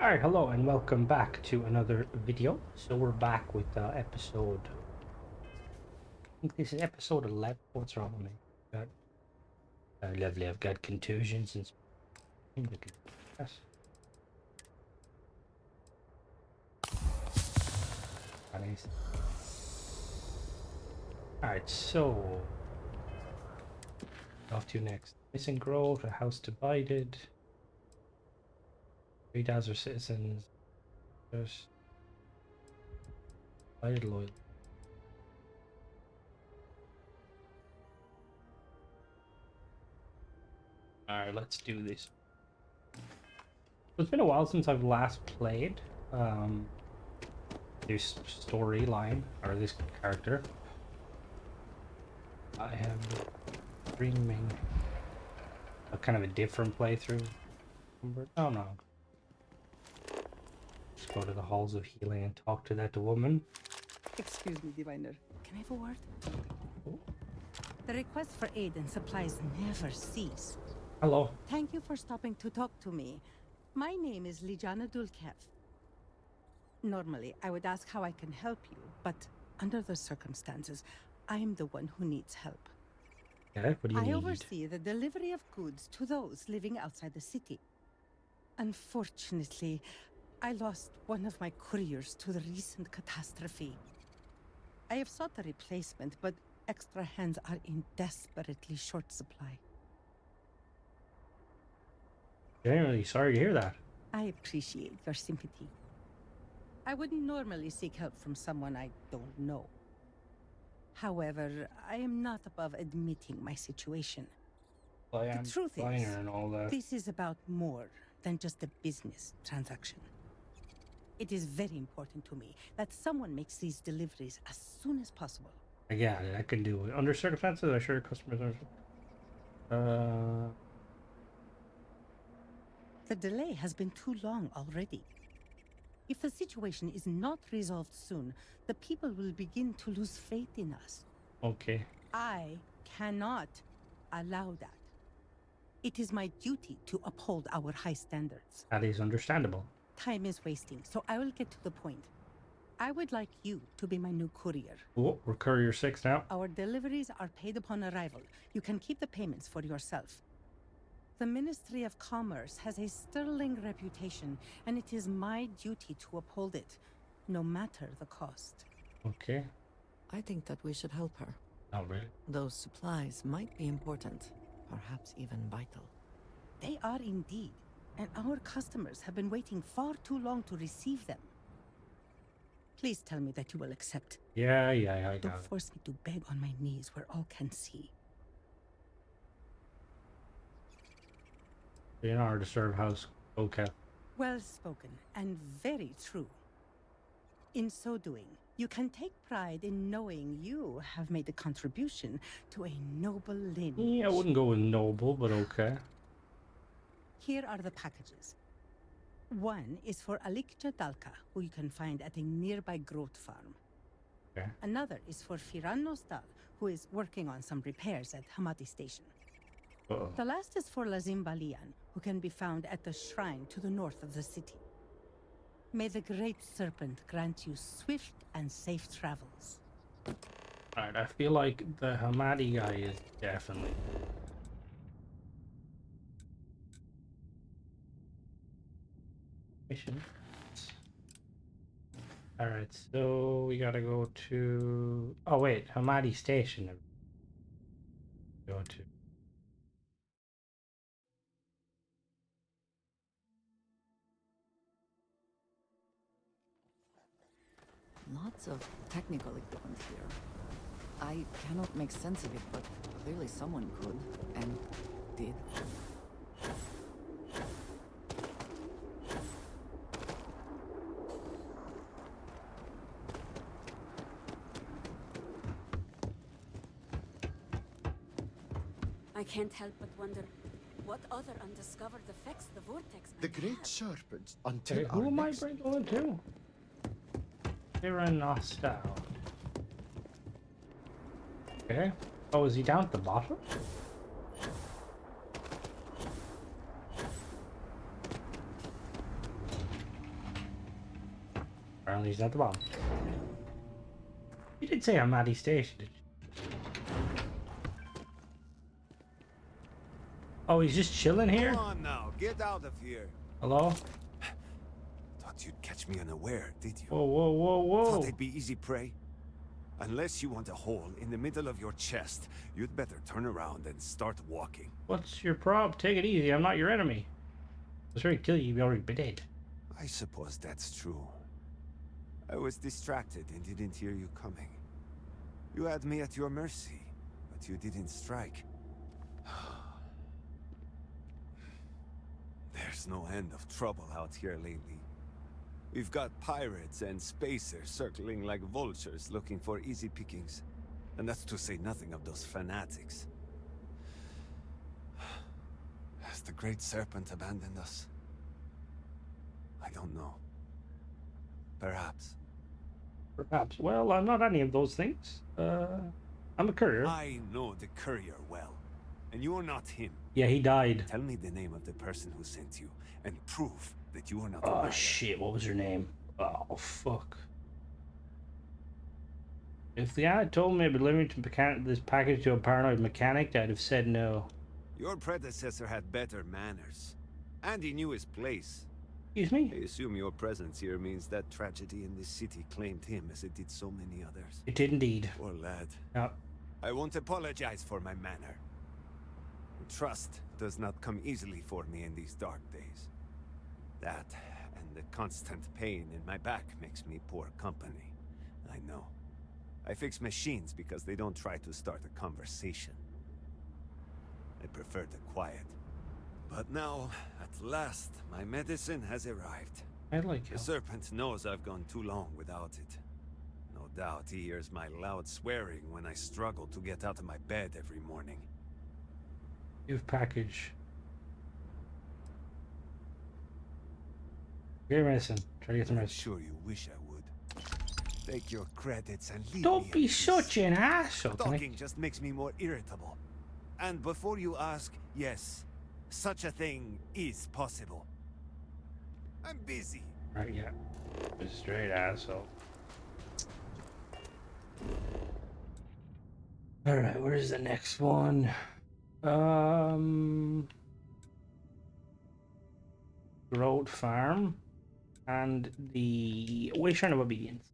Alright, hello and welcome back to another video. So we're back with episode, I think this is episode 11. What's wrong with me? Got, lovely, I've got contusions and yes. Nice. Alright, so off to next. Missing growth, a house divided, 3,000 citizens, just divided loyal. Alright, let's do this. It's been a while since I've last played this storyline or this character. I have been dreaming a kind of a different playthrough. Oh no. Just go to the halls of healing and talk to that woman. Excuse me, Diviner. Can I have a word? Oh. The requests for aid and supplies never cease. Hello. Thank you for stopping to talk to me. My name is Lijana Dulkev. Normally, I would ask how I can help you, but under the circumstances, I am the one who needs help. Okay, what do you I need? oversee the delivery of goods to those living outside the city. Unfortunately, I lost one of my couriers to the recent catastrophe. I have sought a replacement, but extra hands are in desperately short supply. Genuinely sorry to hear that. I appreciate your sympathy. I wouldn't normally seek help from someone I don't know. However, I am not above admitting my situation. The truth is, and all that. This is about more than just a business transaction. It is very important to me that someone makes these deliveries as soon as possible. Yeah, I can do it. Under circumstances, I sure customers are. The delay has been too long already. If the situation is not resolved soon, the people will begin to lose faith in us. Okay. I cannot allow that. It is my duty to uphold our high standards. That is understandable. Time is wasting, so I will get to the point. I would like you to be my new courier. Oh, we're courier 6 now. Our deliveries are paid upon arrival. You can keep the payments for yourself. The Ministry of Commerce has a sterling reputation, and it is my duty to uphold it, no matter the cost. Okay. I think that we should help her. Oh, really? Those supplies might be important, perhaps even vital. They are indeed, and our customers have been waiting far too long to receive them. Please tell me that you will accept. Yeah, I got Don't it. force me to beg on my knees where all can see. In order to serve house. Okay. Well spoken, and very true. In so doing, you can take pride in knowing you have made a contribution to a noble lineage. Yeah, I wouldn't go with noble, but okay. Here are the packages. One is for Alikja Dalka, who you can find at a nearby growth farm. Okay. Another is for Firan Nostal, who is working on some repairs at Hamadi Station. Uh-oh. The last is for Lazim Balian, who can be found at the shrine to the north of the city. May the Great Serpent grant you swift and safe travels. Alright, I feel like the Hamadi guy is definitely... Mission. Alright, so we gotta go to... Oh wait, Hamadi Station. Go to... Lots of technical equipment here. I cannot make sense of it, but clearly someone could, and did. I can't help but wonder what other undiscovered effects the vortex might The have. Great Serpent until Okay, our who am I next... going to? Nostal. Okay. Oh, is he down at the bottom? Apparently he's at the bottom. You did say I'm at East Station, did you? Oh, he's just chilling here? Come on now, get out of here. Hello? Thought you'd catch me unaware, did you? Whoa, whoa, whoa, whoa. Thought I'd be easy prey? Unless you want a hole in the middle of your chest, you'd better turn around and start walking. What's your problem? Take it easy. I'm not your enemy. I was ready to kill you. You'd already be dead. I suppose that's true. I was distracted and didn't hear you coming. You had me at your mercy, but you didn't strike. There's no end of trouble out here lately. We've got pirates and spacers circling like vultures looking for easy pickings. And that's to say nothing of those fanatics. Has the Great Serpent abandoned us? I don't know. Perhaps. Perhaps. Well, I'm not any of those things. I'm a courier. I know the courier well. And you're not him. Yeah, he died. Tell me the name of the person who sent you, and prove that you are not a Oh, liar. shit. What was her name? Oh, fuck. If the guy had told me I'd be delivering this package to a paranoid mechanic, I'd have said no. Your predecessor had better manners. And he knew his place. Excuse me? I assume your presence here means that tragedy in this city claimed him as it did so many others. It did indeed. Poor lad. No. I won't apologize for my manner. Trust does not come easily for me in these dark days. That and the constant pain in my back makes me poor company. I know. I fix machines because they don't try to start a conversation. I prefer the quiet. But now, at last, my medicine has arrived. I like The it. serpent knows I've gone too long without it. No doubt he hears my loud swearing when I struggle to get out of my bed every morning. Give package. Get medicine. Try to get some I'm rest. sure you wish I would. Take your credits and leave me Don't in be peace. such an asshole. Can I- Talking just makes me more irritable. And before you ask, yes, such a thing is possible. I'm busy. Right, yeah. A straight asshole. Alright, where's the next one? Road Farm and the Wayshrine of Obedience.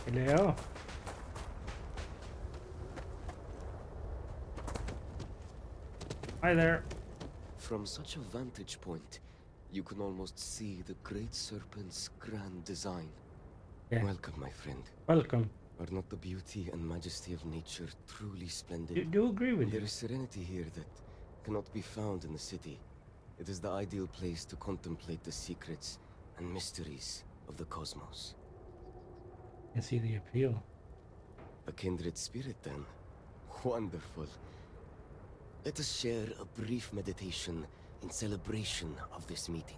Hello? Hi there. From such a vantage point, you can almost see the Great Serpent's grand design. Yeah. Welcome, my friend. Welcome. Are not the beauty and majesty of nature truly splendid? Do agree with There you. is serenity here that cannot be found in the city. It is the ideal place to contemplate the secrets and mysteries of the cosmos. I can see the appeal. A kindred spirit, then. Wonderful. Let us share a brief meditation in celebration of this meeting.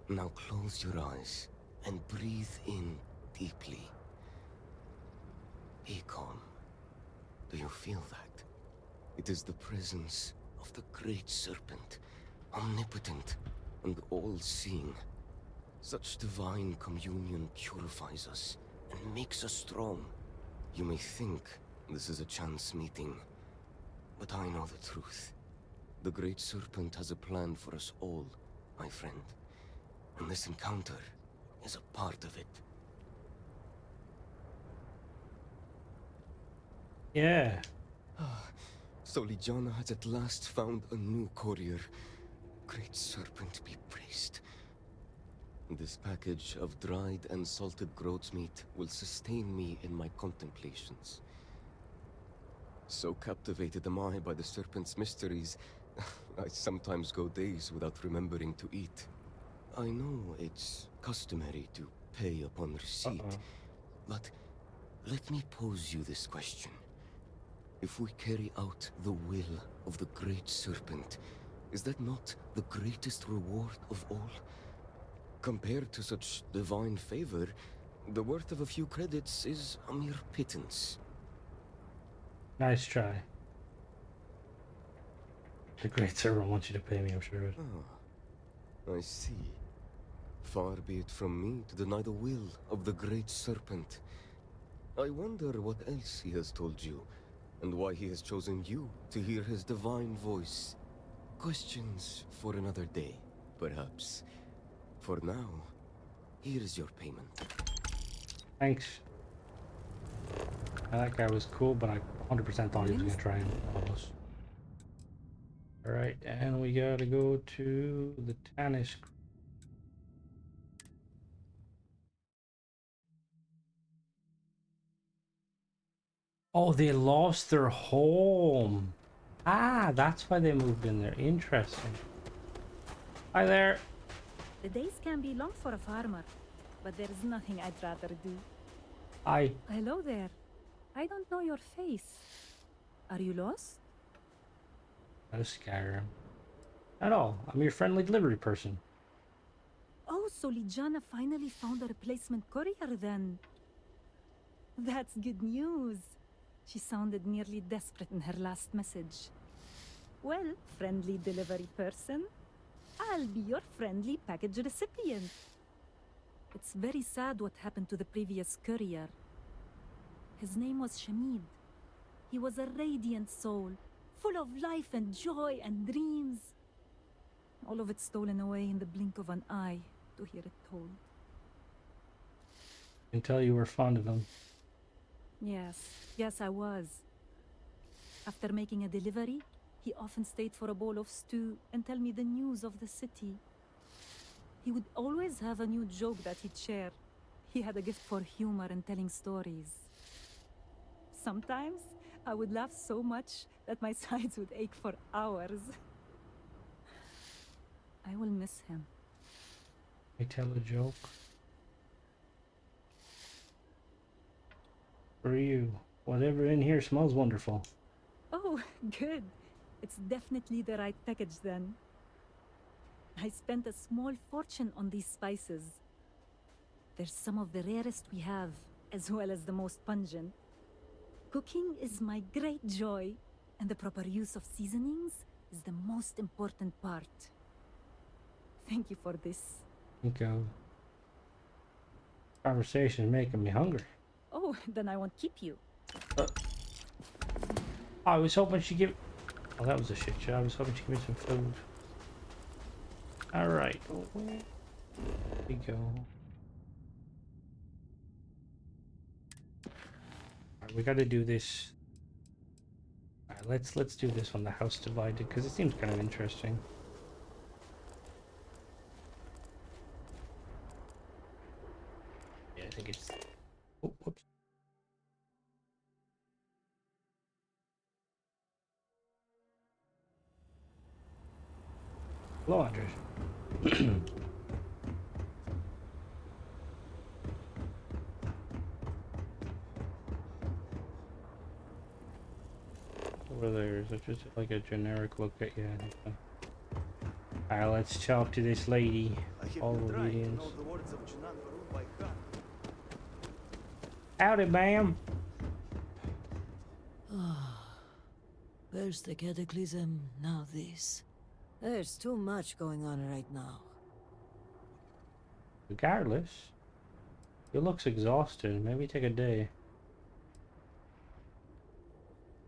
Now close your eyes and breathe in deeply. Be calm. Do you feel that? It is the presence of the Great Serpent, omnipotent and all-seeing. Such divine communion purifies us and makes us strong. You may think this is a chance meeting, but I know the truth. The Great Serpent has a plan for us all, my friend. And this encounter is a part of it. Yeah. Solijana has at last found a new courier. Great Serpent be praised. This package of dried and salted groat's meat will sustain me in my contemplations. So captivated am I by the Serpent's mysteries, I sometimes go days without remembering to eat. I know it's customary to pay upon receipt, but let me pose you this question. If we carry out the will of the Great Serpent, is that not the greatest reward of all? Compared to such divine favor, the worth of a few credits is a mere pittance. Nice try. The Great Servant wants you to pay me, I'm sure. Ah, I see. Far be it from me to deny the will of the Great Serpent. I wonder what else he has told you, and why he has chosen you to hear his divine voice. Questions for another day, perhaps. For now, here is your payment. Thanks. That guy was cool, but I 100% thought he was gonna try and rob us. Alright, and we gotta go to the Tannis. Oh, they lost their home. Ah, that's why they moved in there. Interesting. Hi there. The days can be long for a farmer, but there is nothing I'd rather do. Hi. Hello there. I don't know your face. Are you lost? Not a Skyrim. At all. I'm your friendly delivery person. Oh, so Ligiana finally found a replacement courier then. That's good news. She sounded nearly desperate in her last message. Well, friendly delivery person, I'll be your friendly package recipient. It's very sad what happened to the previous courier. His name was Shamid. He was a radiant soul, full of life and joy and dreams. All of it stolen away in the blink of an eye, to hear it told. I can tell you were fond of him. Yes, I was. After making a delivery, he often stayed for a bowl of stew and tell me the news of the city. He would always have a new joke that he'd share. He had a gift for humor and telling stories. Sometimes, I would laugh so much that my sides would ache for hours. I will miss him. I tell a joke. For you. Whatever in here smells wonderful. Oh, good. It's definitely the right package then. I spent a small fortune on these spices. They're some of the rarest we have, as well as the most pungent. Cooking is my great joy, and the proper use of seasonings is the most important part. Thank you for this. Think of conversation making me hungry. Oh, then I won't keep you. I was hoping she'd give. Oh, that was a shit show. I was hoping she'd give me some food. Alright. There we go. Alright, we gotta do this. Alright, let's do this on the house divided because it seems kind of interesting. Yeah, I think it's. Oh, whoops. Hello, Andres. Over there, is it just like a generic look at you? Alright, let's talk to this lady. All obedience. Howdy, ma'am. First the cataclysm, now this. There's too much going on right now. Regardless, he looks exhausted. Maybe take a day.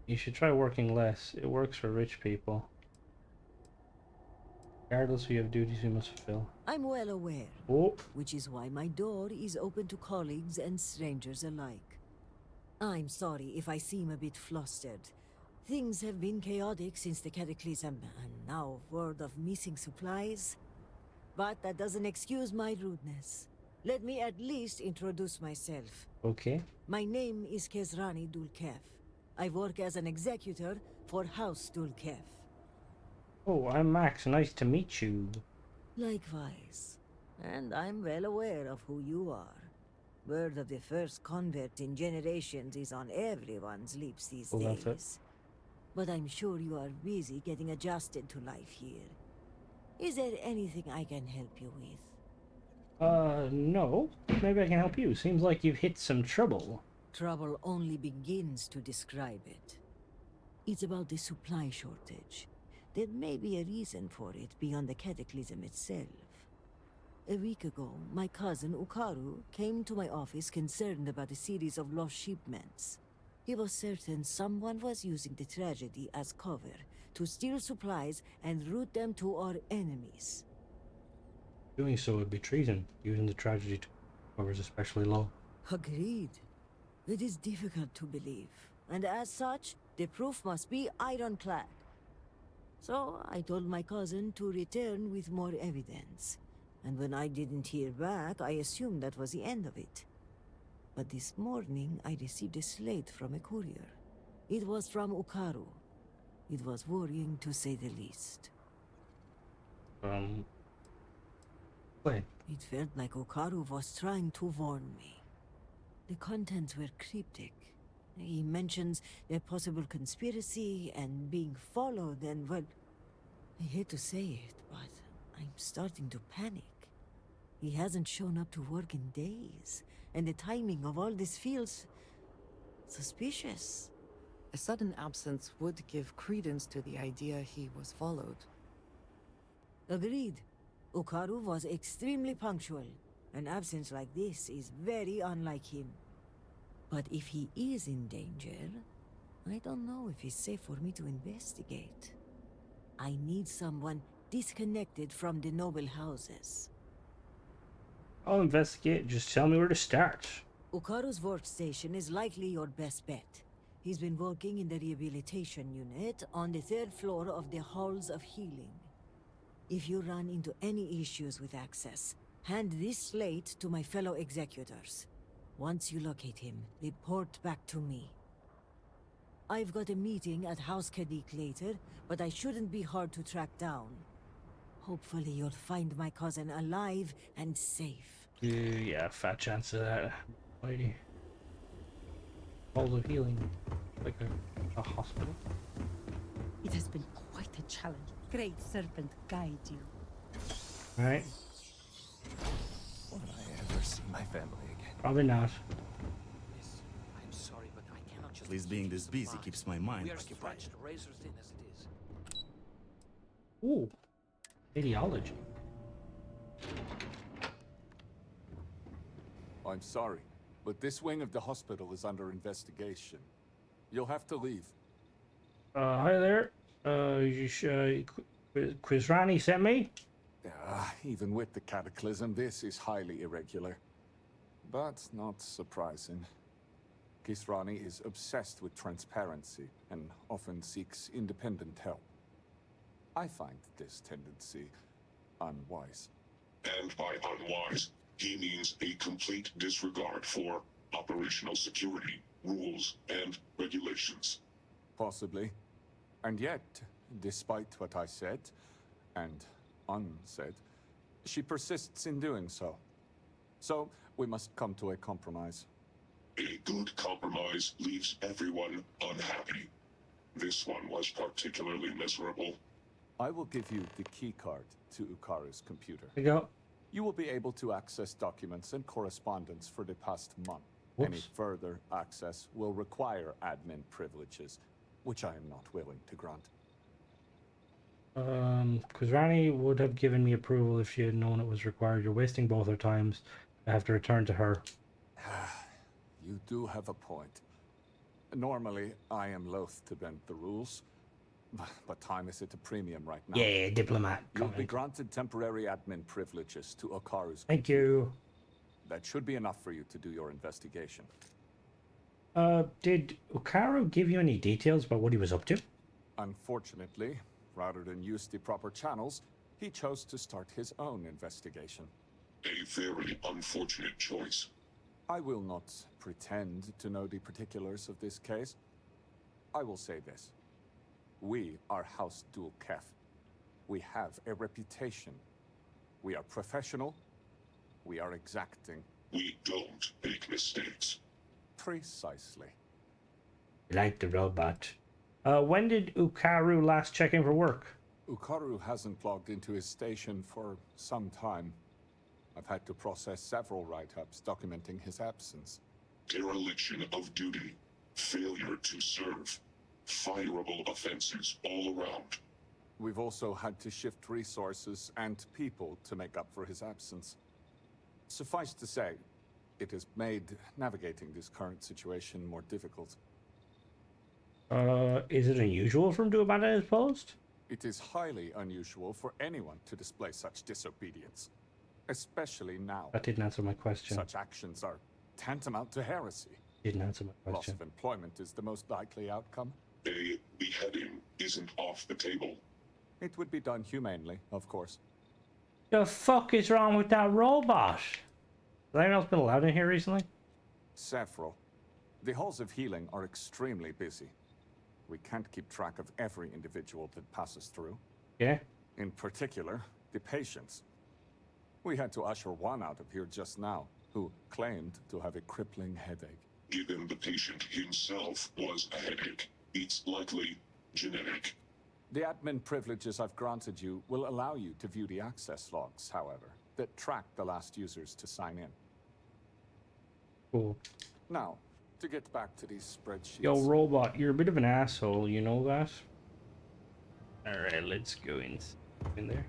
You should try working less. It works for rich people. Regardless, we have duties we must fulfill. I'm well aware, Oh, which is why my door is open to colleagues and strangers alike. I'm sorry if I seem a bit flustered. Things have been chaotic since the cataclysm, and now word of missing supplies. But that doesn't excuse my rudeness. Let me at least introduce myself. okay. My name is Kezrani Dulkef. I work as an executor for House Dulkef. Oh, I'm Max. Nice to meet you. Likewise. And I'm well aware of who you are. Word of the first convert in generations is on everyone's lips these Oh, that's it. days. But I'm sure you are busy getting adjusted to life here. Is there anything I can help you with? No. Maybe I can help you. Seems like you've hit some trouble. Trouble only begins to describe it. It's about the supply shortage. there may be a reason for it beyond the cataclysm itself. A week ago, my cousin Ukaru came to my office concerned about a series of lost shipments. He was certain someone was using the tragedy as cover to steal supplies and route them to our enemies. Doing so would be treason. Using the tragedy to cover is especially low. Agreed. It is difficult to believe, and as such, the proof must be ironclad. So I told my cousin to return with more evidence. And when I didn't hear back, I assumed that was the end of it. But this morning, I received a slate from a courier. It was from Ukaru. It was worrying, to say the least. Wait. It felt like Ukaru was trying to warn me. The contents were cryptic. He mentions a possible conspiracy and being followed, and well, I hate to say it, but I'm starting to panic. He hasn't shown up to work in days, and the timing of all this feels suspicious. A sudden absence would give credence to the idea he was followed. Agreed. Ukaru was extremely punctual. An absence like this is very unlike him. But if he is in danger, I don't know if it's safe for me to investigate. I need someone disconnected from the noble houses. I'll investigate. Just tell me where to start. Ukaru's workstation is likely your best bet. He's been working in the rehabilitation unit on the 3rd floor of the Halls of Healing. If you run into any issues with access, hand this slate to my fellow executors. Once you locate him, report back to me. I've got a meeting at House Kadik later, but I shouldn't be hard to track down. Hopefully you'll find my cousin alive and safe. Yeah, fat chance of that, lady. Halls of Healing, like a hospital. It has been quite a challenge. Great Serpent guide you. All right. Will I ever see my family again? Probably not. Miss, I'm sorry, but I cannot just At least being this busy keeps my mind We are occupied. stretched razor thin as it is. Ooh, ideology. I'm sorry, but this wing of the hospital is under investigation. You'll have to leave. Hi there. Quizrani sent me. Even with the cataclysm, this is highly irregular. But not surprising. Kisrani is obsessed with transparency and often seeks independent help. I find this tendency unwise. And by unwise, he means a complete disregard for operational security, rules, and regulations. Possibly. And yet, despite what I said, and unsaid, she persists in doing so. So, we must come to a compromise. A good compromise leaves everyone unhappy. This one was particularly miserable. I will give you the keycard to Ukaru's computer. There you go. You will be able to access documents and correspondence for the past month. Whoops. Any further access will require admin privileges, which I am not willing to grant. Quizrani would have given me approval if she had known it was required. You're wasting both our times. I have to return to her. You do have a point. Normally, I am loath to bend the rules, but time is at a premium right now. Yeah, diplomat. You'll Come be on. granted temporary admin privileges to Okaru's. Thank you. That should be enough for you to do your investigation. Did Ukaru give you any details about what he was up to? Unfortunately, rather than use the proper channels, he chose to start his own investigation. A very unfortunate choice. I will not pretend to know the particulars of this case. I will say this. We are House Dul Kef. We have a reputation. We are professional. We are exacting. We don't make mistakes. Precisely. Like the robot. When did Ukaru last check in for work? Ukaru hasn't logged into his station for some time. I've had to process several write-ups documenting his absence. Dereliction of duty. Failure to serve. Fireable offenses all around. We've also had to shift resources and people to make up for his absence. Suffice to say, it has made navigating this current situation more difficult. Is it unusual for him to abandon his post? It is highly unusual for anyone to display such disobedience, especially now. That didn't answer my question. Such actions are tantamount to heresy. Didn't answer my Loss question. of employment is the most likely outcome. A beheading isn't off the table. It would be done humanely, of course. The fuck is wrong with that robot? Has anyone else been allowed in here recently? Several. The halls of healing are extremely busy. We can't keep track of every individual that passes through. Yeah. In particular, the patients. We had to usher one out of here just now, who claimed to have a crippling headache. Given the patient himself was a headache, it's likely genetic. The admin privileges I've granted you will allow you to view the access logs, however, that track the last users to sign in. Cool. Now, to get back to these spreadsheets. Yo, robot, you're a bit of an asshole, you know that? Alright, let's go in there.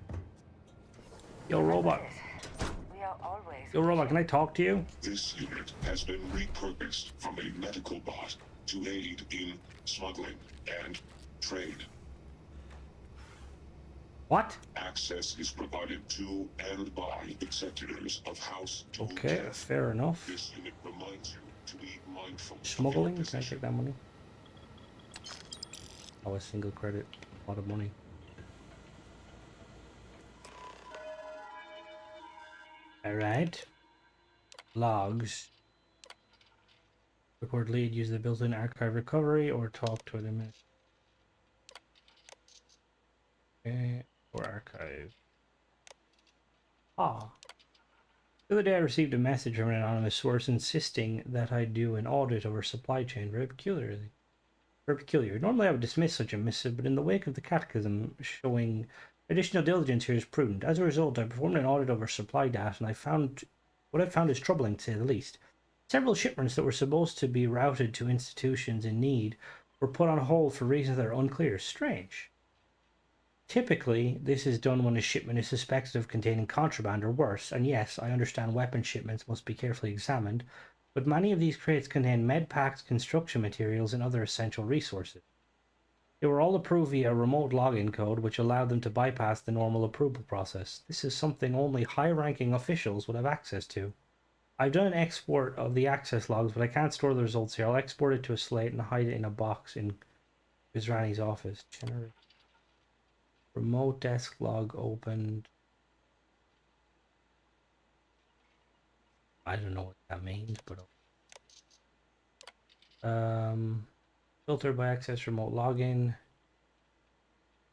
Yo, robot. Yo, robot, can I talk to you? This unit has been repurposed from a medical bot to aid in smuggling and trade. What? Access is provided to and by executors of House Doom Okay, Death. fair enough. This unit reminds you to be mindful. Smuggling? Can I take that money? Oh, a single credit. A lot of money. Alright. Logs. Record lead, use the built-in archive recovery, or talk to an admin. Okay, or archive. Ah. The other day I received a message from an anonymous source insisting that I do an audit of our supply chain. Very peculiar. Normally I would dismiss such a missive, but in the wake of the catechism showing additional diligence here is prudent. As a result, I performed an audit of our supply data, and what I found is troubling, to say the least. Several shipments that were supposed to be routed to institutions in need were put on hold for reasons that are unclear. Strange. Typically, this is done when a shipment is suspected of containing contraband or worse, and yes, I understand weapon shipments must be carefully examined, but many of these crates contain med packs, construction materials, and other essential resources. They were all approved via a remote login code, which allowed them to bypass the normal approval process. This is something only high-ranking officials would have access to. I've done an export of the access logs, but I can't store the results here. I'll export it to a slate and hide it in a box in Guzrani's office. Generate. Remote desk log opened. I don't know what that means, but filter by access remote login.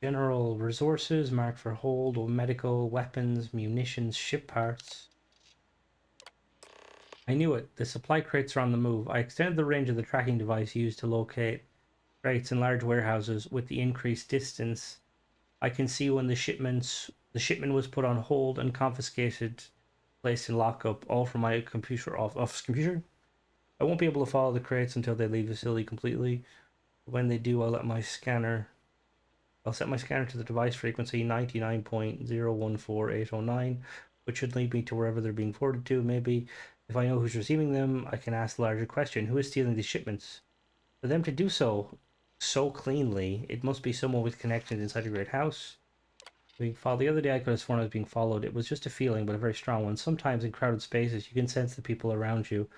General resources marked for hold or medical, weapons, munitions, ship parts. I knew it. The supply crates are on the move. I extended the range of the tracking device used to locate crates in large warehouses. With the increased distance, I can see when the shipment was put on hold and confiscated, placed in lockup, all from my office computer. I won't be able to follow the crates until they leave the facility completely. When they do, I'll set my scanner to the device frequency 99.014809, which should lead me to wherever they're being forwarded to. Maybe if I know who's receiving them, I can ask the larger question: who is stealing these shipments? For them to do so cleanly, it must be someone with connections inside a great house. Being followed. The other day I could have sworn I was being followed. It was just a feeling, but a very strong one. Sometimes in crowded spaces, you can sense the people around you,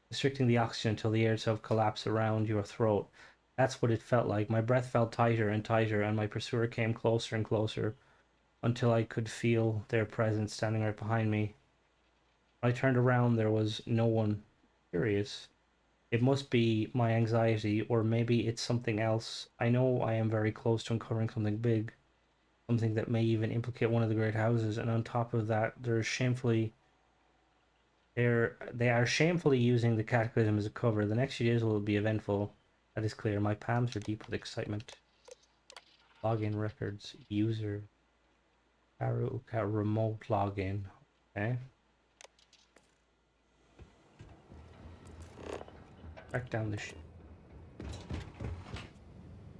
restricting the oxygen until the air itself collapses around your throat. That's what it felt like. My breath felt tighter and tighter, and my pursuer came closer and closer until I could feel their presence standing right behind me. When I turned around, there was no one. Curious. It must be my anxiety, or maybe it's something else. I know I am very close to uncovering something big, something that may even implicate one of the great houses, and on top of that, they are shamefully using the cataclysm as a cover. The next few days will be eventful. That is clear. My palms are deep with excitement. Login records. User. Haruka remote login. Okay. Back down the ship.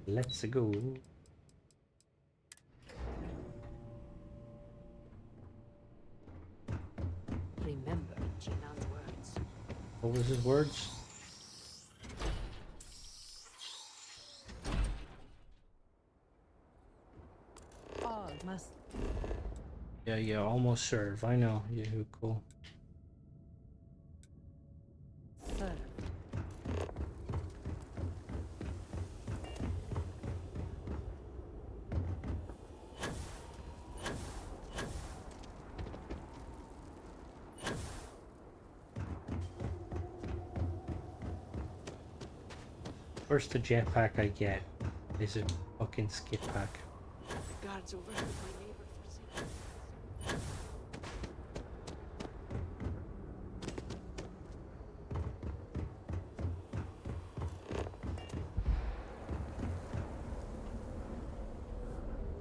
Let's go. What was his words? All must Yeah, almost serve. I know. Yeah, cool. serve. First, the jetpack I get is a fucking skip pack. The guards overheard my neighbor forsake.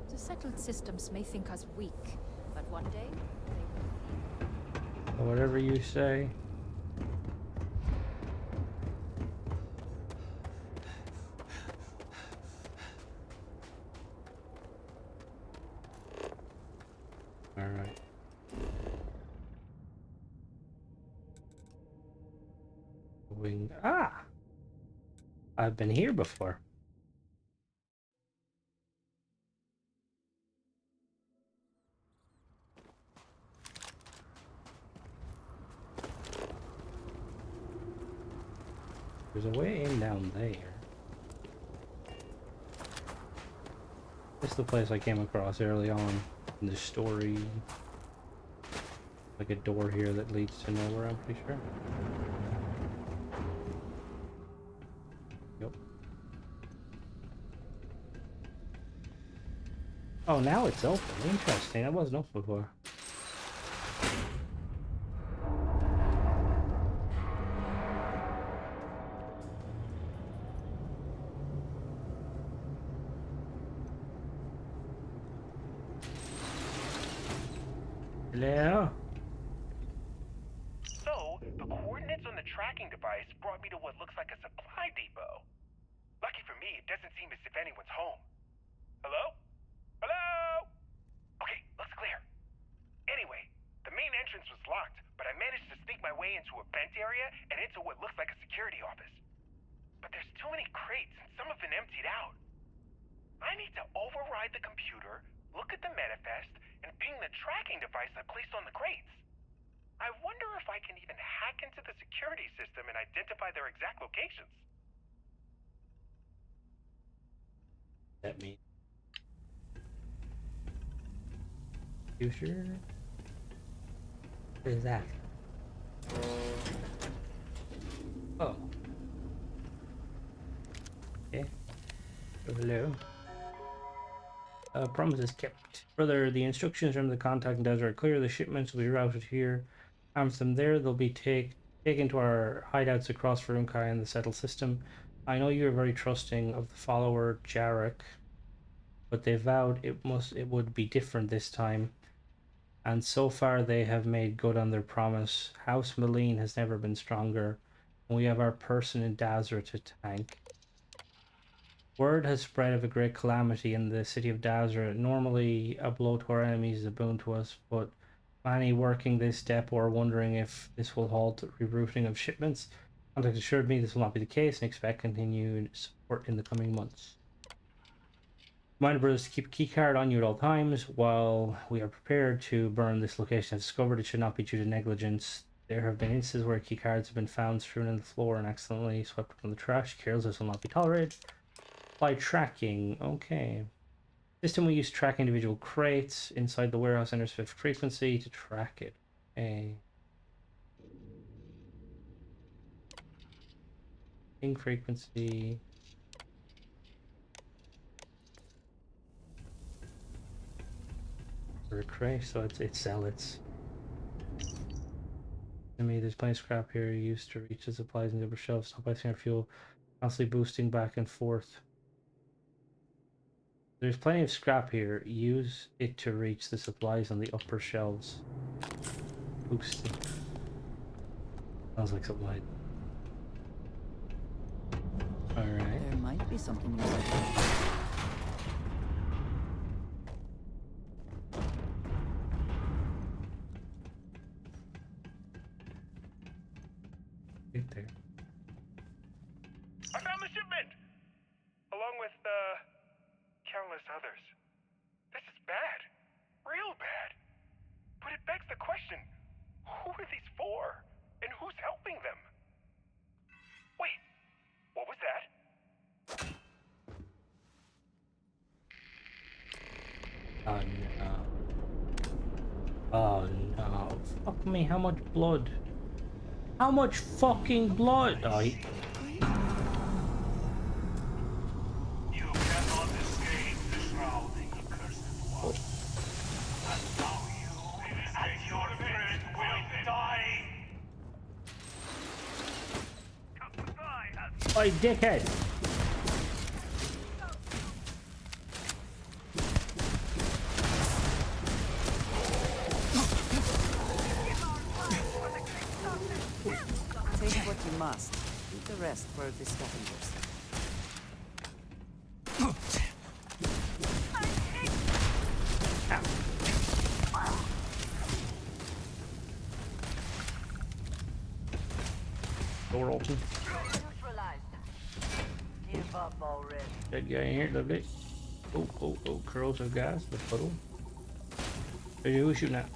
The settled systems may think us weak, but one day they will. Whatever you say. Alright. Wing. Ah! I've been here before. There's a way in down there. This is the place I came across early on in the story. Like a door here that leads to nowhere, I'm pretty sure. Yep. Oh, now it's open. Interesting. That wasn't open before. Hello? So, the coordinates on the tracking device brought me to what looks like a supply depot. Lucky for me, it doesn't seem as if anyone's home. Hello? Hello? Okay, looks clear. Anyway, the main entrance was locked, but I managed to sneak my way into a vent area and into what looks like a security office. But there's too many crates, and some have been emptied out. I need to override the computer, look at the manifest, and ping the tracking device I placed on the crates. I wonder if I can even hack into the security system and identify their exact locations. That means. You sure? What is that? Oh. Okay. Oh, hello. Promises kept. Further, the instructions from the contact desert are clear. The shipments will be routed here. Arms them there. They'll be taken to our hideouts across Varunkai and the settled system. I know you are very trusting of the follower Jarek, but they vowed it would be different this time. And so far they have made good on their promise. House Malene has never been stronger, and we have our person in Dazra to thank. Word has spread of a great calamity in the city of Dazra. Normally, a blow to our enemies is a boon to us, but many working this depot are wondering if this will halt rerouting of shipments. Contact assured me this will not be the case and expect continued support in the coming months. Remind brothers to keep a keycard on you at all times. While we are prepared to burn this location as discovered, it should not be due to negligence. There have been instances where keycards have been found strewn on the floor and accidentally swept from the trash. Carelessness will not be tolerated. By tracking, okay. System will use track individual crates inside the warehouse under specific frequency to track it. Okay. Ping frequency. For a crate, so it's zealots. To me, there's plenty of scrap here used to reach the supplies in the upper shelves. Stop wasting our fuel, constantly boosting back and forth. There's plenty of scrap here. Use it to reach the supplies on the upper shelves. Boosting. Sounds like something like. Alright. There might be something you said. Right there. I found the shipment! Along with, countless others. This is bad. Real bad. But it begs the question, who are these for? And who's helping them? Wait, what was that? Oh no. Oh no. Fuck me, how much blood? How much fucking blood? Oh, he... You cannot escape the shrouding, accursed one. And now you and your friend will die. Oi, dickhead! Take what you must. Leave the rest for the scavengers. Door open. Give up already. That guy in here, lovely. Oh, corrosive gas, the puddle. Hey, who's shooting at?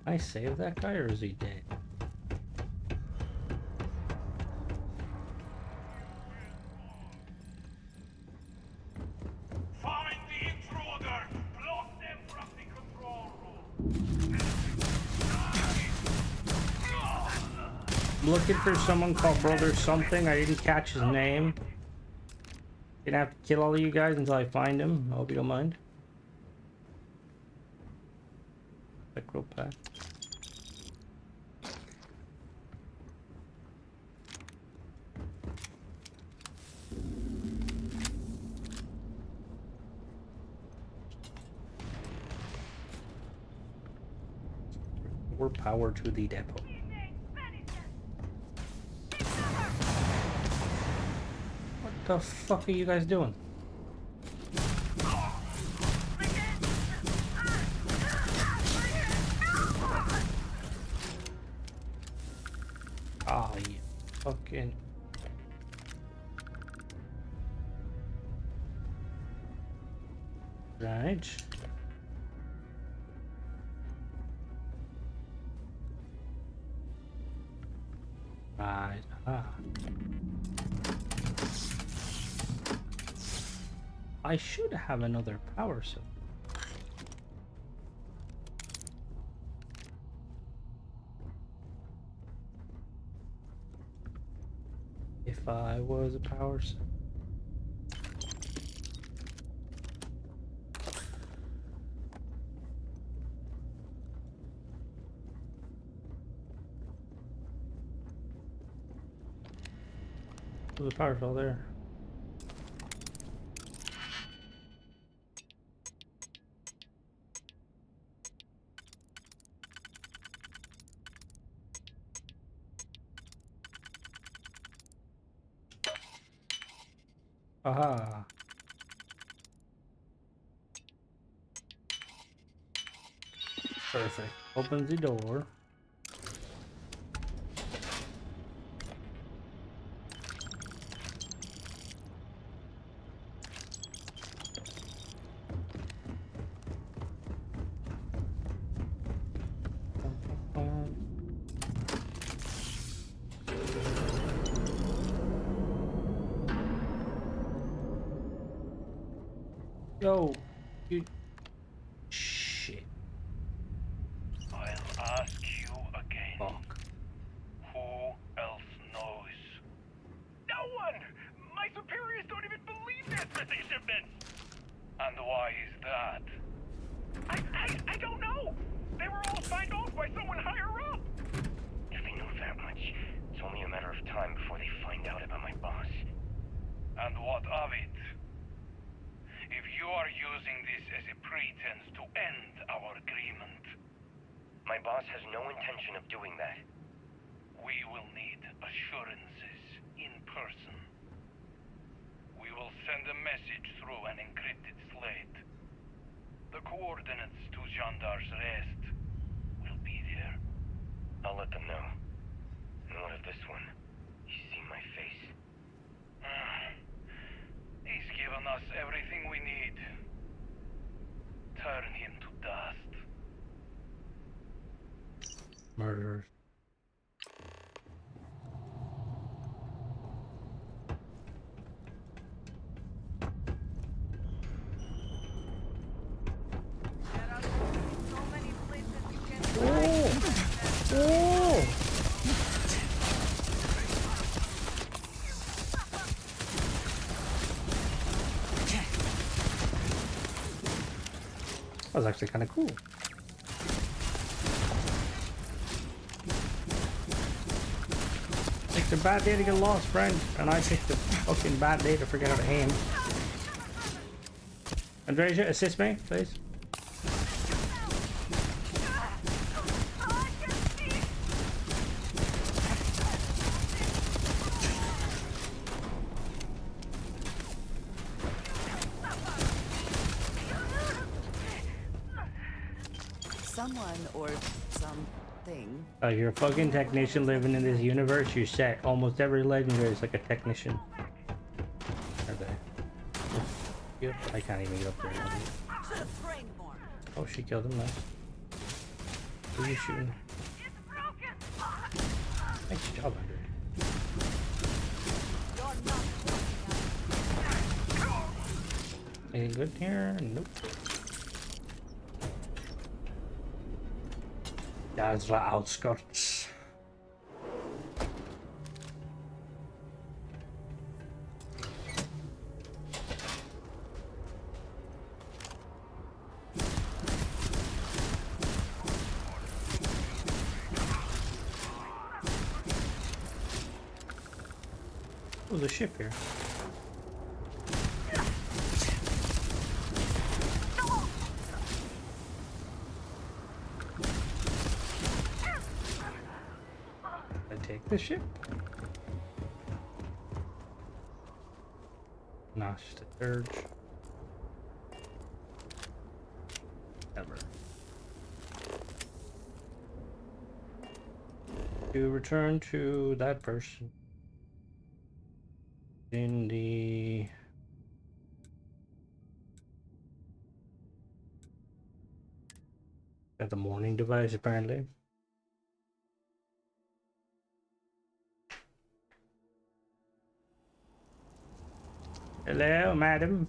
I save that guy or is he dead? Find the intruder. Block them from the control room. I'm looking for someone called Brother something. I didn't catch his name. Gonna have to kill all of you guys until I find him. I hope you don't mind. Micro pack. More power to the depot. What the fuck are you guys doing? Oh, you fucking... Right. Right. I should have another power cell. If I was a power cell. There's a power cell there. Aha. Perfect. Opens the door. Yo, you... Shit. I'll ask you again. Fuck. Who else knows? No one! My superiors don't even believe there's missing shipments! And why is that? I don't know! They were all signed off by someone higher up! If they know that much, it's only a matter of time before they find out about my boss. And what of it? If you are using this as a pretense to end our agreement... My boss has no intention of doing that. We will need assurances in person. We will send a message through an encrypted slate. The coordinates to Jandar's rest will be there. I'll let them know. And what of this one? He's seen my face. He's given us everything we need. Turn him to dust. Murderers. Oh! That was actually kind of cool. It's a bad day to get lost, friend, and I picked the fucking bad day to forget how to aim. Andreja, assist me, please. Someone or something. You're a fucking technician living in this universe. You set almost every legendary is like a technician. Are they? Yep, I can't even get up there. Oh, she killed him. Nice. Who are you shooting? Nice job, Andre. Anything good here? Nope. That's the outskirts. Oh, there's a ship here. The ship? No, it's just a surge. Ever. To return to that person in the at the morning device apparently. Hello, madam.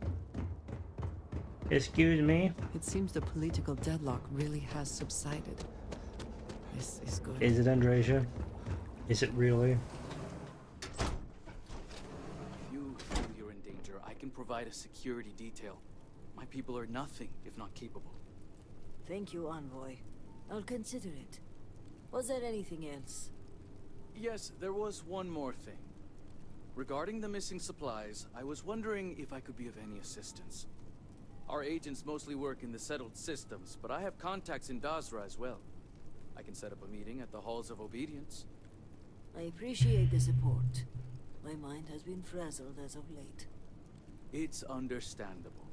Excuse me. It seems the political deadlock really has subsided. This is good. Is it, Andreja? Is it really? If you feel you're in danger, I can provide a security detail. My people are nothing if not capable. Thank you, Envoy. I'll consider it. Was there anything else? Yes, there was one more thing. Regarding the missing supplies, I was wondering if I could be of any assistance. Our agents mostly work in the settled systems, but I have contacts in Dazra as well. I can set up a meeting at the Halls of Obedience. I appreciate the support. My mind has been frazzled as of late. It's understandable.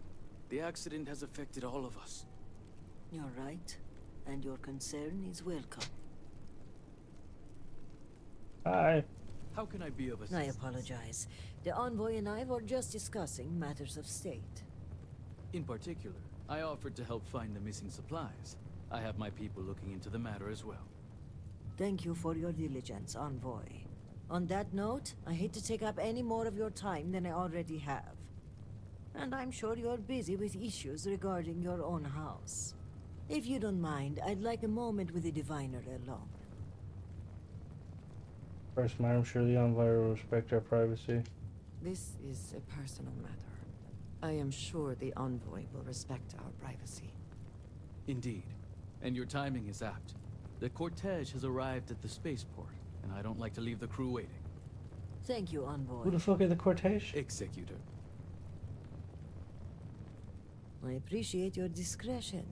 The accident has affected all of us. You're right, and your concern is welcome. Hi. How can I be of assistance? I apologize. The Envoy and I were just discussing matters of state. In particular, I offered to help find the missing supplies. I have my people looking into the matter as well. Thank you for your diligence, Envoy. On that note, I hate to take up any more of your time than I already have. And I'm sure you're busy with issues regarding your own house. If you don't mind, I'd like a moment with the Diviner alone. First, madam, sure the Envoy will respect our privacy. This is a personal matter. I am sure the Envoy will respect our privacy. Indeed. And your timing is apt. The cortege has arrived at the spaceport, and I don't like to leave the crew waiting. Thank you, Envoy. Who the fuck is the cortege? Executor. I appreciate your discretion.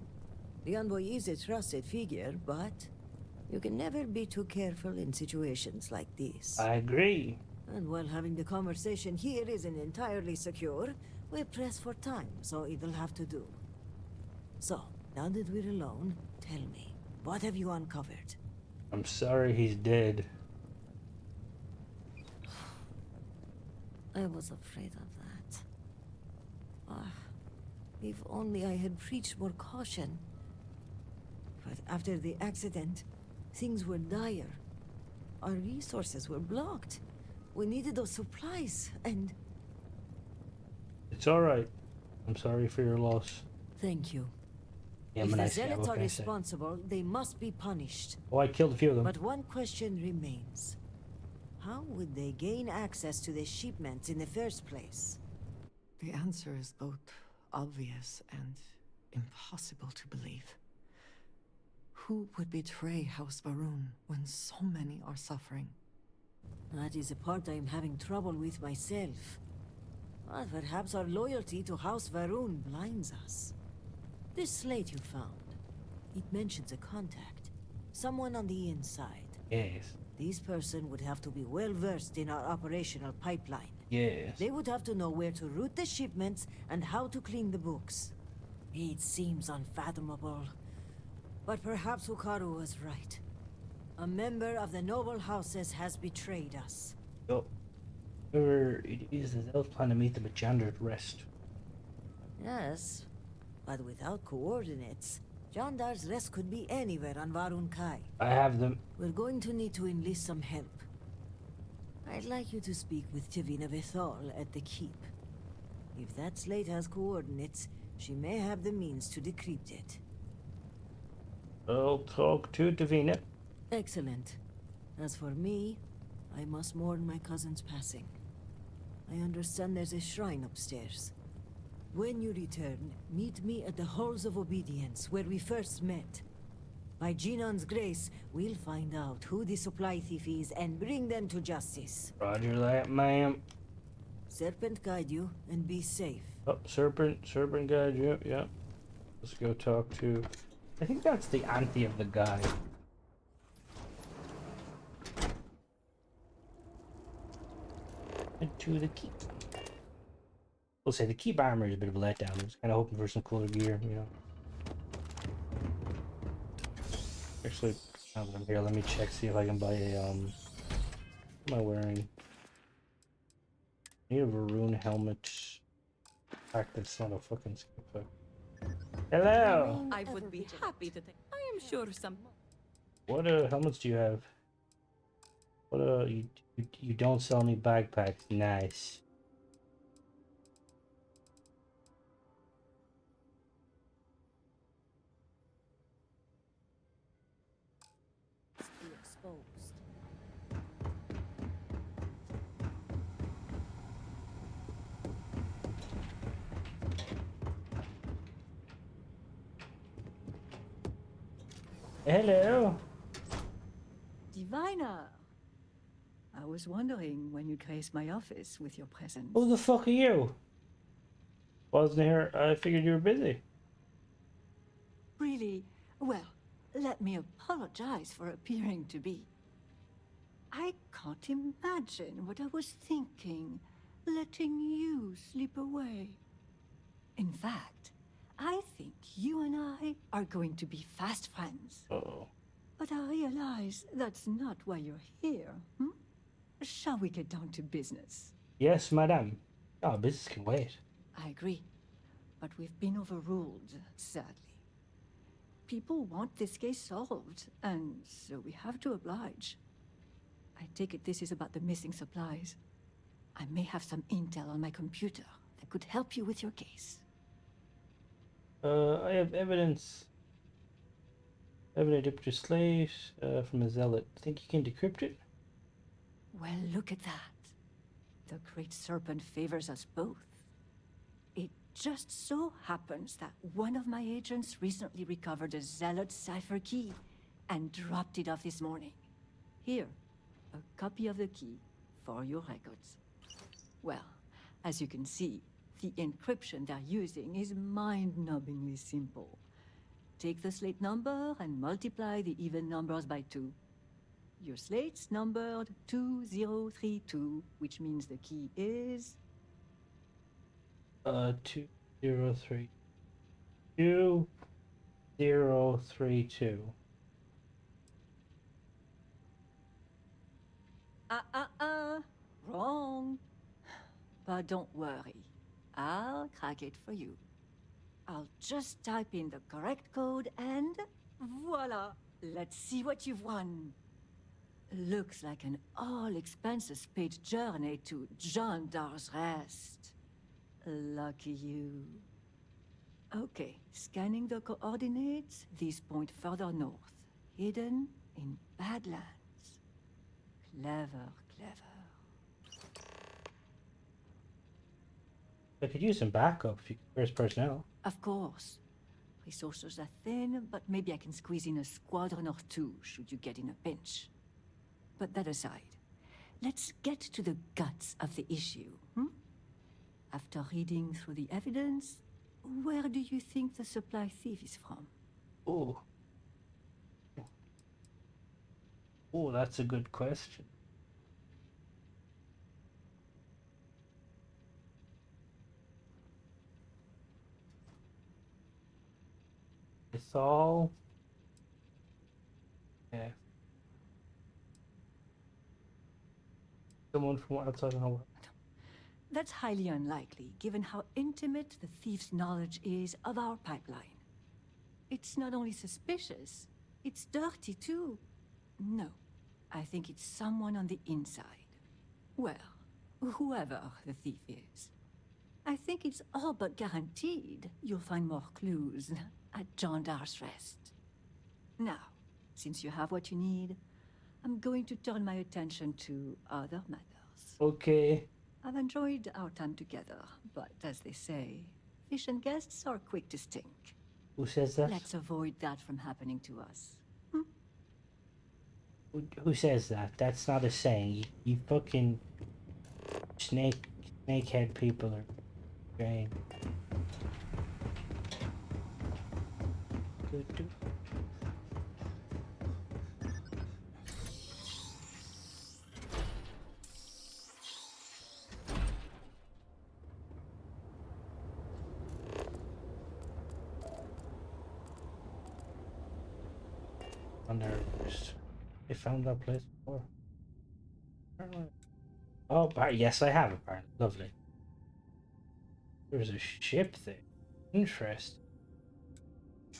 The Envoy is a trusted figure, but you can never be too careful in situations like this. I agree. And while having the conversation here isn't entirely secure, we're pressed for time, so it'll have to do. So, now that we're alone, tell me, what have you uncovered? I'm sorry he's dead. I was afraid of that. Ah, if only I had preached more caution. But after the accident, things were dire. Our resources were blocked. We needed those supplies, and... It's alright. I'm sorry for your loss. Thank you. Yeah, If I'm a the nice guy. Zealots What are can I say? responsible, they must be punished. Oh, I killed a few of them. But one question remains. How would they gain access to the shipments in the first place? The answer is both obvious and impossible to believe. Who would betray House Varun when so many are suffering? That is the part I am having trouble with myself. But perhaps our loyalty to House Varun blinds us. This slate you found, it mentions a contact. Someone on the inside. Yes. This person would have to be well versed in our operational pipeline. Yes. They would have to know where to route the shipments and how to clean the books. It seems unfathomable. But perhaps Hukaru was right. A member of the noble houses has betrayed us. Yo. Whoever it is, the Zealots plan to meet them at Jander's Rest. Yes, but without coordinates, Jandar's Rest could be anywhere on Varun Kai. I have them. We're going to need to enlist some help. I'd like you to speak with Tivina Bethal at the Keep. If that slate has coordinates, she may have the means to decrypt it. I'll talk to Davina. Excellent. As for me, I must mourn my cousin's passing. I understand there's a shrine upstairs. When you return, meet me at the Halls of Obedience, where we first met. By Jinon's grace, we'll find out who the supply thief is and bring them to justice. Roger that, ma'am. Serpent guide you, and be safe. Oh, Serpent guide you, yeah. Let's go talk to... I think that's the auntie of the guy. And to the keep. We'll say the keep armor is a bit of a letdown. I was kind of hoping for some cooler gear, you know. Actually, now that I'm here, let me check, see if I can buy a, what am I wearing? I need a Varun helmet. Fact, that's not a fucking skip. Hello! I would be happy to take. I am sure some. What helmets do you have? What you don't sell any backpacks. Nice. Be exposed. Hello. Diviner. I was wondering when you'd grace my office with your presence. Who the fuck are you? Wasn't here. I figured you were busy. Really? Well, let me apologize for appearing to be. I can't imagine what I was thinking, letting you slip away. In fact, I think you and I are going to be fast friends. Uh-oh. But I realize that's not why you're here, hmm? Shall we get down to business? Yes, madame. Oh, business can wait. I agree, but we've been overruled, sadly. People want this case solved, and so we have to oblige. I take it this is about the missing supplies. I may have some intel on my computer that could help you with your case. I have evidence. Evident to slaves from a zealot. Think you can decrypt it? Well, look at that. The Great Serpent favors us both. It just so happens that one of my agents recently recovered a zealot cipher key and dropped it off this morning. Here, a copy of the key for your records. Well, as you can see, the encryption they're using is mind-numbingly simple. Take the slate number and multiply the even numbers by 2. Your slate's numbered 2032, which means the key is... 2032. 032. Wrong. But don't worry. I'll crack it for you. I'll just type in the correct code and voila! Let's see what you've won. Looks like an all-expenses-paid journey to John Dar's Rest. Lucky you. Okay, scanning the coordinates, these point further north, hidden in Badlands. Clever, clever. I could use some backup if you could first personnel. Of course. Resources are thin, but maybe I can squeeze in a squadron or two should you get in a pinch. But that aside, let's get to the guts of the issue, After reading through the evidence, where do you think the supply thief is from? Oh. Oh, that's a good question. It's all... Yeah. Someone from outside of nowhere. That's highly unlikely, given how intimate the thief's knowledge is of our pipeline. It's not only suspicious, it's dirty too. No, I think it's someone on the inside. Well, whoever the thief is. I think it's all but guaranteed you'll find more clues at John Dar's Rest. Now, since you have what you need, I'm going to turn my attention to other matters. Okay. I've enjoyed our time together, but as they say, fish and guests are quick to stink. Who says that? Let's avoid that from happening to us. Who says that? That's not a saying. You fucking snakehead people are strange. I found that place before. Oh, yes, I have apparently. Lovely. There's a ship there. Interesting.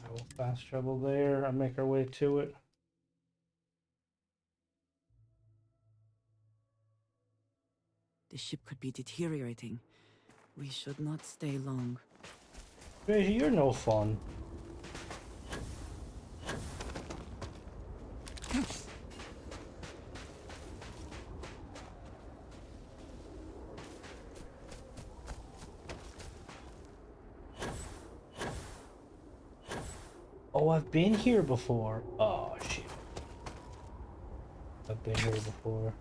I will fast travel there and make our way to it. The ship could be deteriorating. We should not stay long. Crazy, you're no fun. Oh, I've been here before. Oh, shit. I've been here before.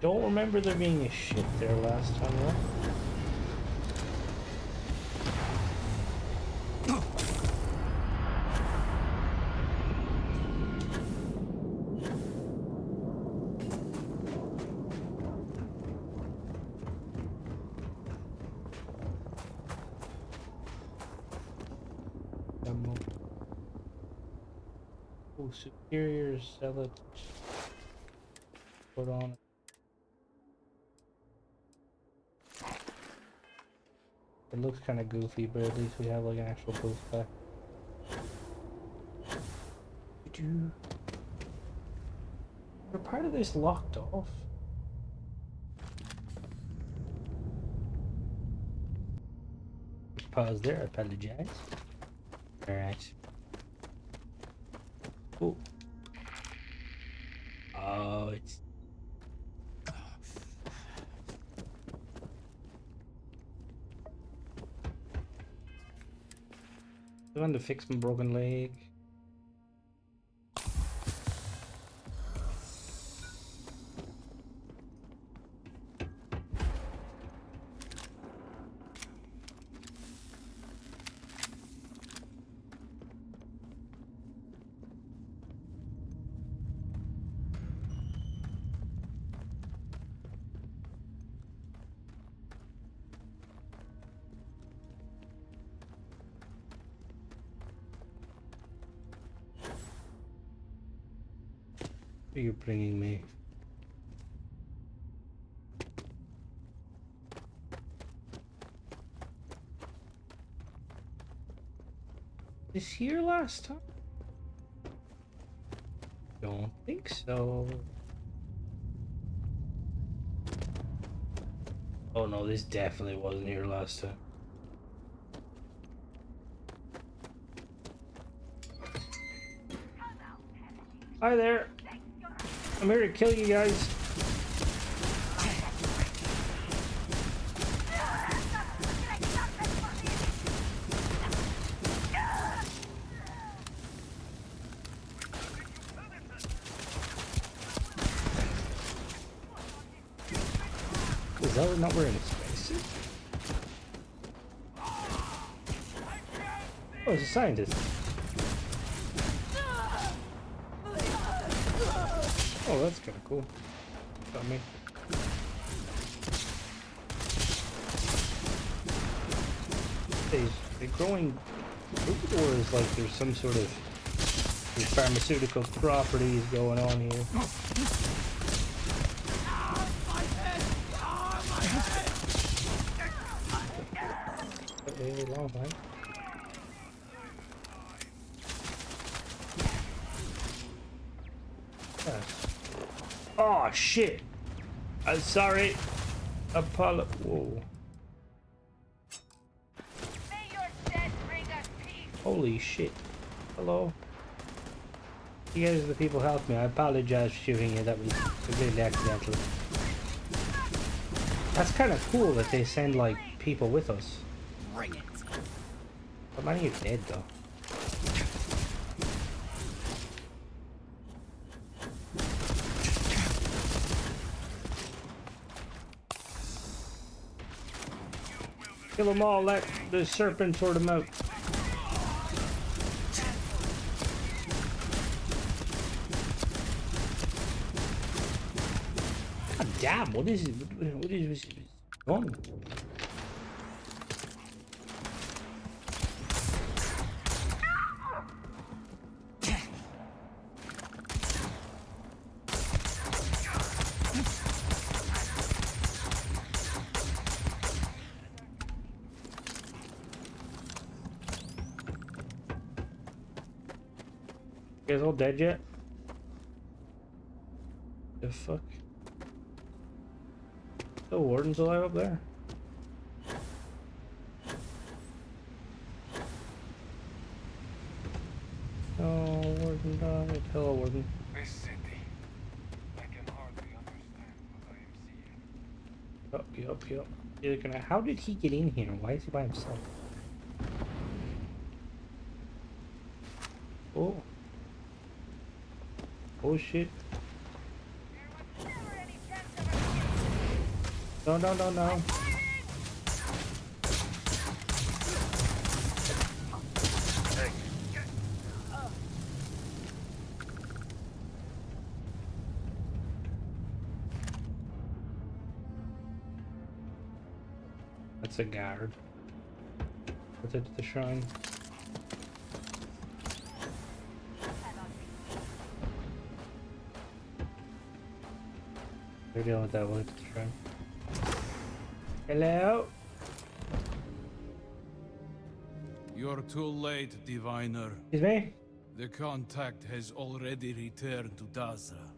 Don't remember there being a ship there last time, right? Oh, superior zealot. Put on it. It looks kind of goofy, but at least we have like an actual boost back. We're part of this locked off. Pause there, I apologize. Alright. Oh. Oh, it's... I want to fix my broken leg. Where are you bringing me? Is here last time? Don't think so. Oh no, this definitely wasn't here last time. Hi there. I'm here to kill you guys. Is that not wearing a spacesuit? Oh, it's a scientist. Oh, that's kind of cool. Got me. They're growing food, or is like there's some sort of pharmaceutical properties going on here? A long time. Oh shit! I'm sorry. Apollo. Whoa. Holy shit. Hello. You guys are the people who helped me. I apologize for shooting you. That was completely accidental. That's kind of cool that they send like people with us. Bring it. But many are dead though. Kill them all, let the serpent sort them out. God damn, what is it? What is this gun? You guys all dead yet? The fuck? The warden's alive up there? Oh, warden died. Hello, warden. This city. I can hardly understand what I am seeing. Yup. You're gonna. How did he get in here? Why is he by himself? Oh. Oh shit. No. That's a guard. What's it to the shrine? They're dealing with that one. Hello? You're too late, Diviner. Excuse me? The contact has already returned to Dazra.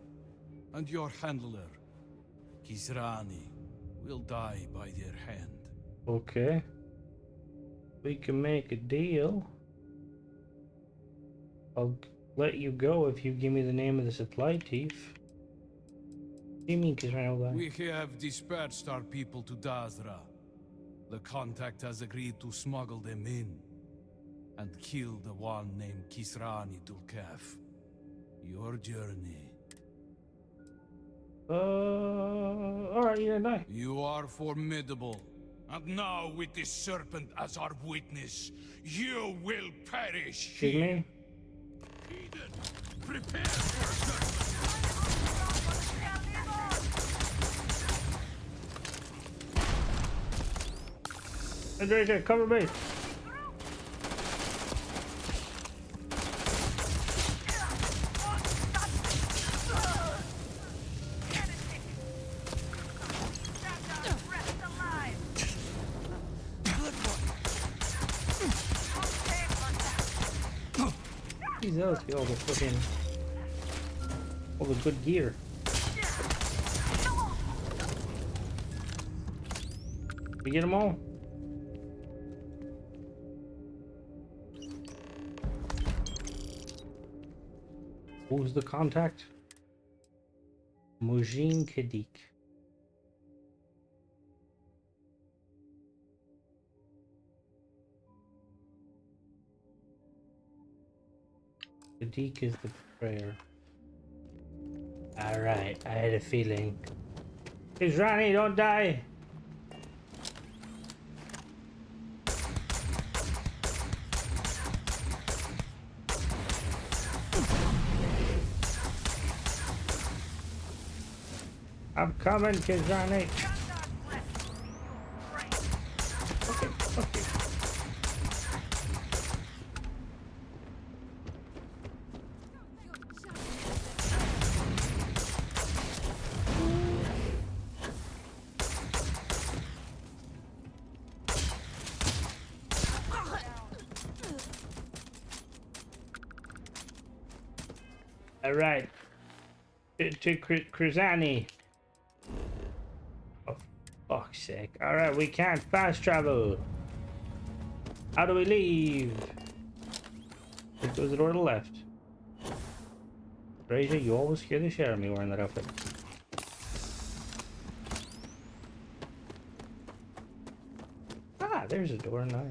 And your handler, Kisrani, will die by their hand. Okay. We can make a deal. I'll let you go if you give me the name of the supply chief. What do you mean, Kisrani will die? We have dispatched our people to Dazra. The contact has agreed to smuggle them in and kill the one named Kisrani Dulkaf. Your journey. Alright, you're gonna die. You are formidable. And now, with this serpent as our witness, you will perish. Excuse me? Eden, prepare for Andrea, cover me. Jesus, all the fucking, all the good gear. We get them all. Who's the contact? Mujin Kadik. Kadik is the prayer. Alright, I had a feeling. It's Ronnie, don't die! I'm coming, Kizani. Okay, okay. All right, to Krizani. Oh, fuck's sake! All right, we can't fast travel. How do we leave? It goes the door to the left. Fraser, you always scare the shit out of me wearing that outfit. Ah, there's a door. Nice.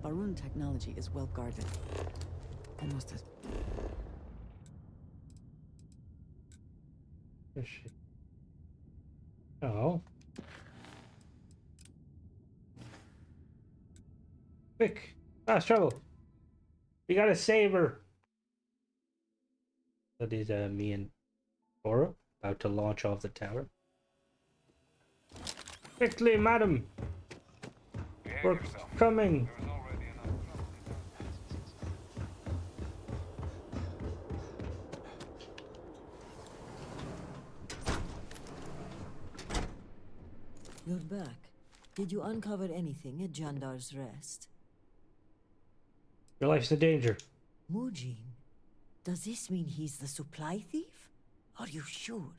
Barun technology is well guarded. Almost as... Where's she? Oh. Quick! Fast travel! We gotta save her! That is me and Cora about to launch off the tower. Quickly, madam! We're coming! You're back. Did you uncover anything at Jandar's Rest? Your life's in danger. Mujin? Does this mean he's the supply thief? Are you sure?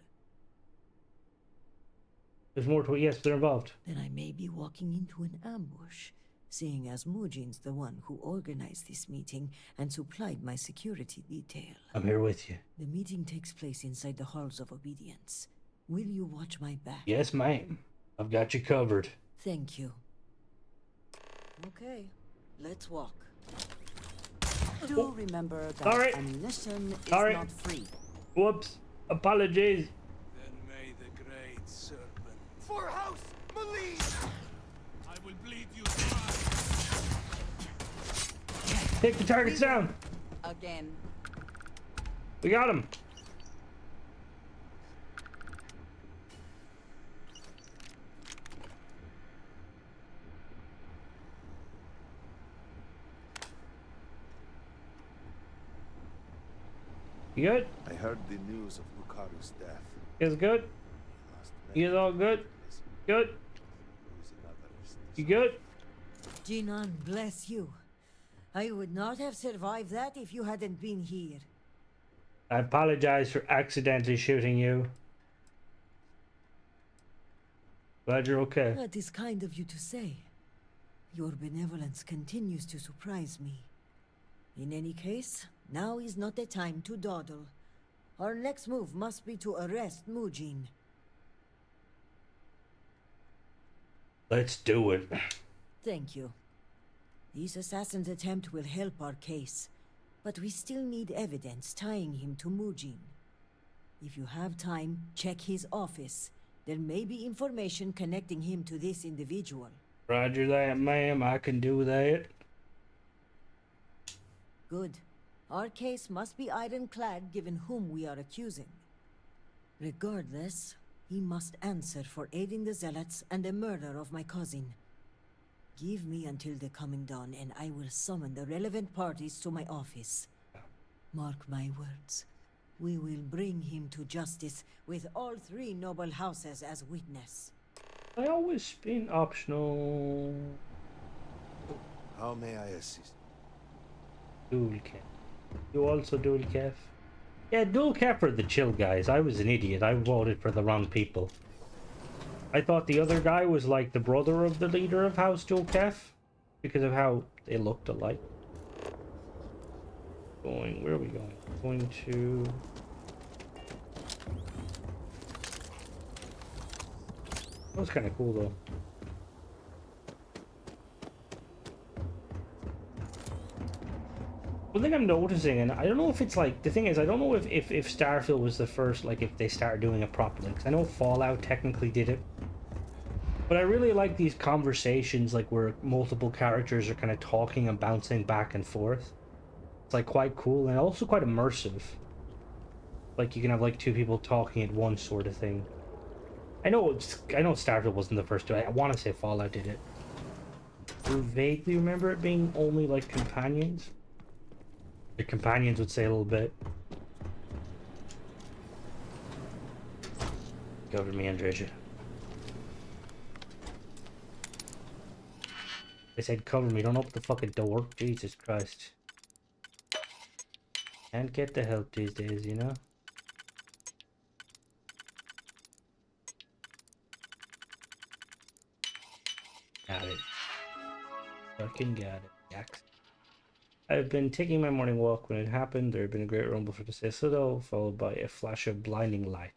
There's more to it, yes, they're involved. Then I may be walking into an ambush, seeing as Mujin's the one who organized this meeting and supplied my security detail. I'm here with you. The meeting takes place inside the Halls of Obedience. Will you watch my back? Yes, ma'am. I've got you covered. Thank you. Okay, let's walk. Do remember that ammunition is not free. Whoops. Apologies. Then may the great serpent... For House Malise! I will bleed you dry. Take the targets down. Again. We got him. You good? I heard the news of Lucaru's death. You guys good? You guys all good? Good? You good? Jinan, bless you. I would not have survived that if you hadn't been here. I apologize for accidentally shooting you. Glad you're okay. That is kind of you to say. Your benevolence continues to surprise me. In any case, now is not the time to dawdle. Our next move must be to arrest Mujin. Let's do it. Thank you. This assassin's attempt will help our case, but we still need evidence tying him to Mujin. If you have time, check his office. There may be information connecting him to this individual. Roger that, ma'am. I can do that. Good. Our case must be ironclad given whom we are accusing. Regardless, he must answer for aiding the Zealots and the murder of my cousin. Give me until the coming dawn and I will summon the relevant parties to my office. Mark my words. We will bring him to justice with all 3 noble houses as witness. I always been optional. How may I assist? Dual cap. You also dual cap? Yeah, dual cap for the chill guys. I was an idiot. I voted for the wrong people. I thought the other guy was like the brother of the leader of House Dual Calf because of how they looked alike. Where are we going? Going to... That was kind of cool though. One thing I'm noticing, and I don't know if it's like, the thing is, I don't know if Starfield was the first, like if they started doing it properly, because I know Fallout technically did it. But I really like these conversations, like where multiple characters are kind of talking and bouncing back and forth. It's like quite cool and also quite immersive. Like you can have like 2 people talking at once, sort of thing. I know Starfield wasn't the first to do it. I want to say Fallout did it. I vaguely remember it being only like companions. The companions would say a little bit. Cover me, Andreja. They said cover me, don't open the fucking door. Jesus Christ. Can't get the help these days, you know? Got it. Fucking got it. Yaks. I've been taking my morning walk when it happened. There had been a great rumble for the citadel, followed by a flash of blinding light.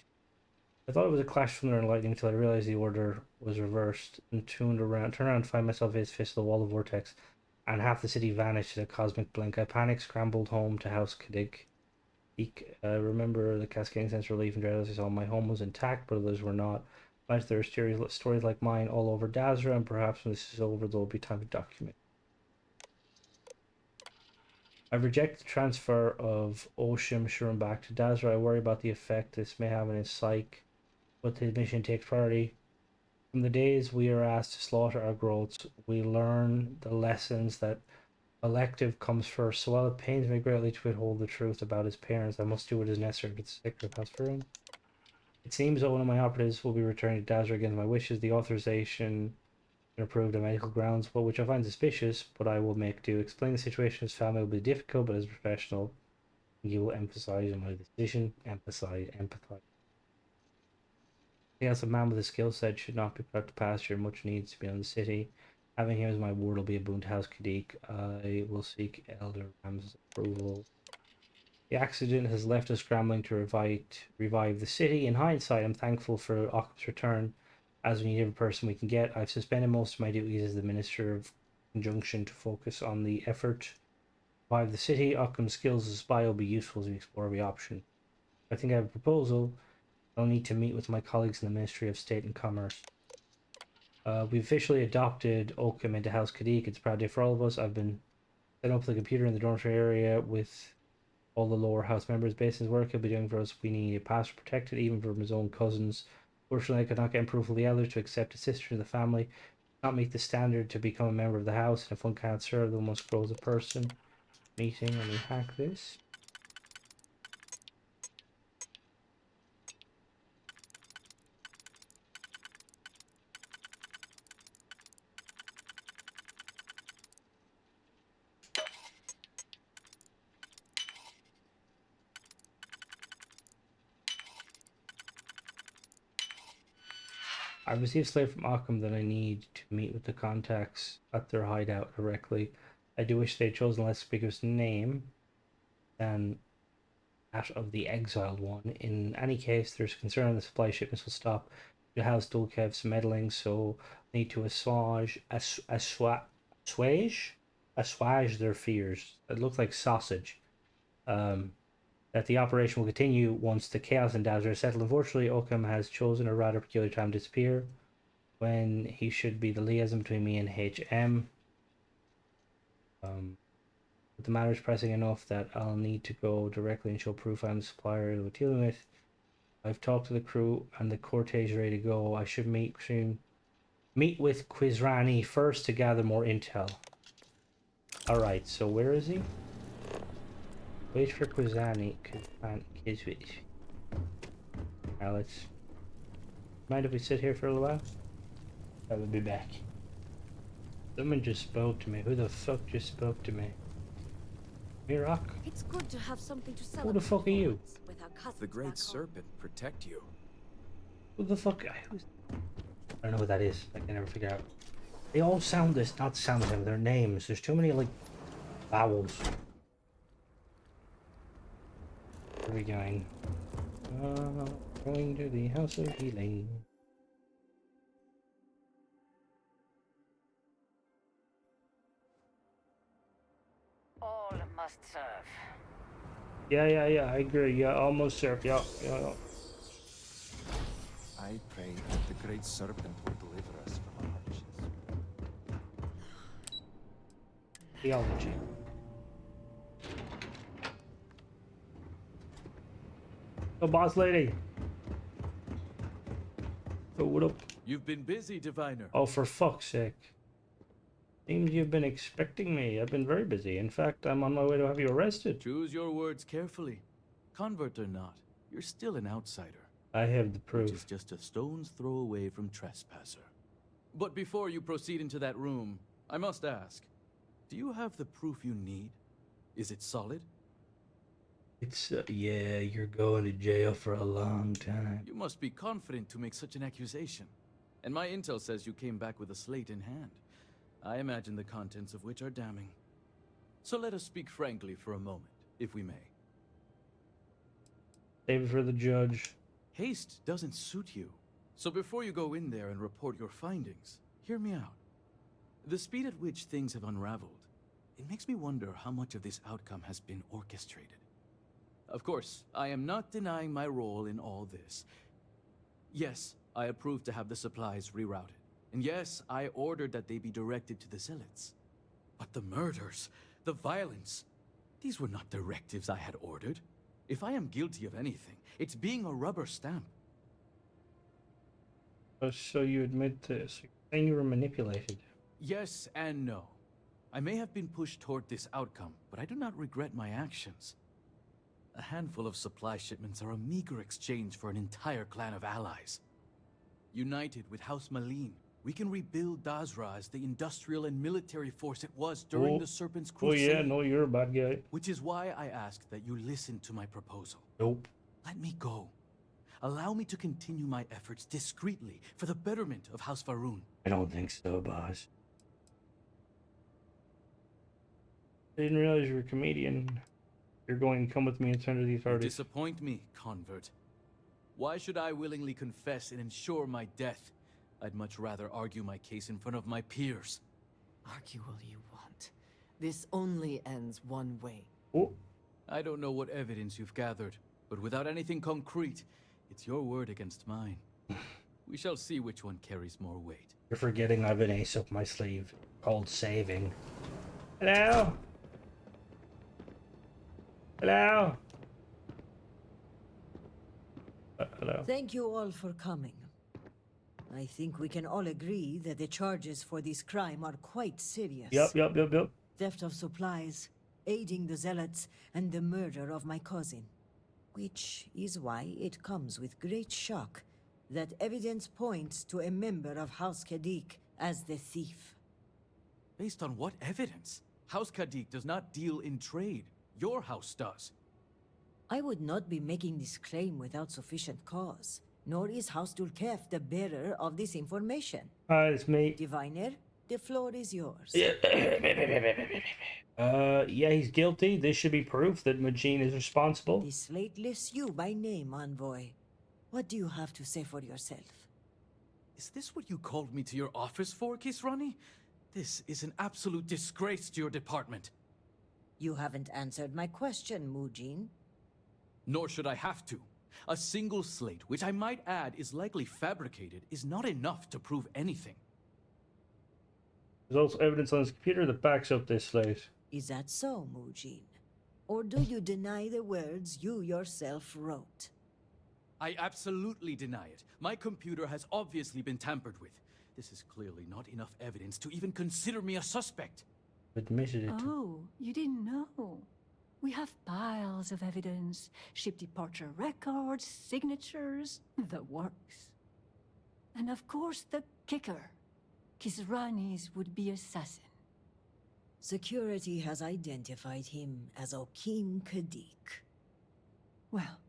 I thought it was a clash of thunder and lightning until I realized the order was reversed and turned around to find myself face to face with the wall of vortex, and half the city vanished in a cosmic blink. I panicked, scrambled home to House Kadig. I remember the cascading sense of relief and dread as I saw my home was intact, but others were not. Imagine there are stories like mine all over Dazra, and perhaps when this is over, there will be time to document. I reject the transfer of Oshim Shurim back to Dazra. I worry about the effect this may have on his psyche, but his mission takes priority. From the days we are asked to slaughter our growths, we learn the lessons that elective comes first. So while it pains me greatly to withhold the truth about his parents, I must do what is necessary to the sake of House Shurim. It seems that one of my operatives will be returning to Dazra against my wishes. The authorization approved on medical grounds, but which I find suspicious, but I will make do. Explain the situation to his family will be difficult, but as a professional, you will emphasize on my decision. Empathize. Yes, a man with a skill set should not be put to pasture. Much needs to be on the city. Having him as my ward will be a boon to House Kadik. I will seek Elder Ram's approval. The accident has left us scrambling to revive the city. In hindsight, I'm thankful for Occam's return, as we need every person we can get. I've suspended most of my duties as the Minister of Conjunction to focus on the effort to revive the city. Occam's skills as a spy will be useful as we explore every option. I think I have a proposal. I'll need to meet with my colleagues in the Ministry of State and Commerce. We officially adopted Occam into House Kadik. It's a proud day for all of us. I've been setting up the computer in the dormitory area with all the lower house members based on his work he'll be doing for us. We need a password protected, even from his own cousins. Fortunately, I could not get approval from the elders to accept a sister in the family. Not meet the standard to become a member of the house, and if one can't serve, then one must grow as a person. Meeting, let me hack this. I received a slate from Occam that I need to meet with the contacts at their hideout directly. I do wish they'd chosen a less ambiguous name than that of the exiled one. In any case, there's concern the supply shipments will stop. The house Dulkev's meddling, so need to assuage their fears. It looks like sausage. That the operation will continue once the chaos and Dazra are settled. Unfortunately, Occam has chosen a rather peculiar time to disappear, when he should be the liaison between me and HM. But the matter is pressing enough that I'll need to go directly and show proof I'm the supplier we're dealing with. I've talked to the crew and the cortege is ready to go. I should meet with Quizrani first to gather more intel. Alright, so where is he? Wait for Kuzani. Kizwich. Now let's. Mind if we sit here for a little while? I will be back. Someone just spoke to me. Who the fuck just spoke to me? Mirak? It's good to have something to Who celebrate. the fuck are you? With our cousins The Great back home. Serpent protect you. Who the fuck? I don't know what that is. I can never figure out. They all sound this, not sound the same. Their names. There's too many like vowels. Where are we going? Going to the House of Healing. All must serve. Yeah, I agree. Yeah, almost served. Yeah. I pray that the Great Serpent will deliver us from our hardships. Theology. Oh, boss lady. Oh, what up? You've been busy, Diviner. Oh, for fuck's sake. Seems you've been expecting me. I've been very busy. In fact, I'm on my way to have you arrested. Choose your words carefully. Convert or not, you're still an outsider. I have the proof. Which is just a stone's throw away from trespasser. But before you proceed into that room, I must ask, do you have the proof you need? Is it solid? It's, yeah, you're going to jail for a long time. You must be confident to make such an accusation. And my intel says you came back with a slate in hand. I imagine the contents of which are damning. So let us speak frankly for a moment, if we may. Save it for the judge. Haste doesn't suit you. So before you go in there and report your findings, hear me out. The speed at which things have unraveled, it makes me wonder how much of this outcome has been orchestrated. Of course, I am not denying my role in all this. Yes, I approved to have the supplies rerouted. And yes, I ordered that they be directed to the zealots. But the murders, the violence, these were not directives I had ordered. If I am guilty of anything, it's being a rubber stamp. So you admit this. You're saying you were manipulated. Yes and no. I may have been pushed toward this outcome, but I do not regret my actions. A handful of supply shipments are a meager exchange for an entire clan of allies. United with House Malin, we can rebuild Dazra as the industrial and military force it was during the Serpent's Crusade. Oh yeah, no, you're a bad guy. Which is why I ask that you listen to my proposal. Nope. Let me go. Allow me to continue my efforts discreetly for the betterment of House Varun. I don't think so, boss. I didn't realize you were a comedian. You're going to come with me and turn to the You authorities. disappoint me, convert. Why should I willingly confess and ensure my death? I'd much rather argue my case in front of my peers. Argue all you want. This only ends one way. Oh. I don't know what evidence you've gathered, but without anything concrete, it's your word against mine. We shall see which one carries more weight. You're forgetting I have an ace up my sleeve called saving. Hello? Hello? Hello? Thank you all for coming. I think we can all agree that the charges for this crime are quite serious. Yep. Theft of supplies, aiding the zealots, and the murder of my cousin. Which is why it comes with great shock that evidence points to a member of House Kadik as the thief. Based on what evidence? House Kadik does not deal in trade. Your house does. I would not be making this claim without sufficient cause. Nor is House Dulkef the bearer of this information. Hi, it's me. Diviner, the floor is yours. Yeah, he's guilty. This should be proof that Majin is responsible. The slate lists you by name, Envoy. What do you have to say for yourself? Is this what you called me to your office for, Kisrani? This is an absolute disgrace to your department. You haven't answered my question, Mujin. Nor should I have to. A single slate, which I might add is likely fabricated, is not enough to prove anything. There's also evidence on his computer that backs up this slate. Is that so, Mujin? Or do you deny the words you yourself wrote? I absolutely deny it. My computer has obviously been tampered with. This is clearly not enough evidence to even consider me a suspect. Admitted it. Oh, you didn't know. We have piles of evidence, ship departure records, signatures, the works. And of course the kicker, Kisrani's would-be assassin. Security has identified him as Okim Kadik. Well,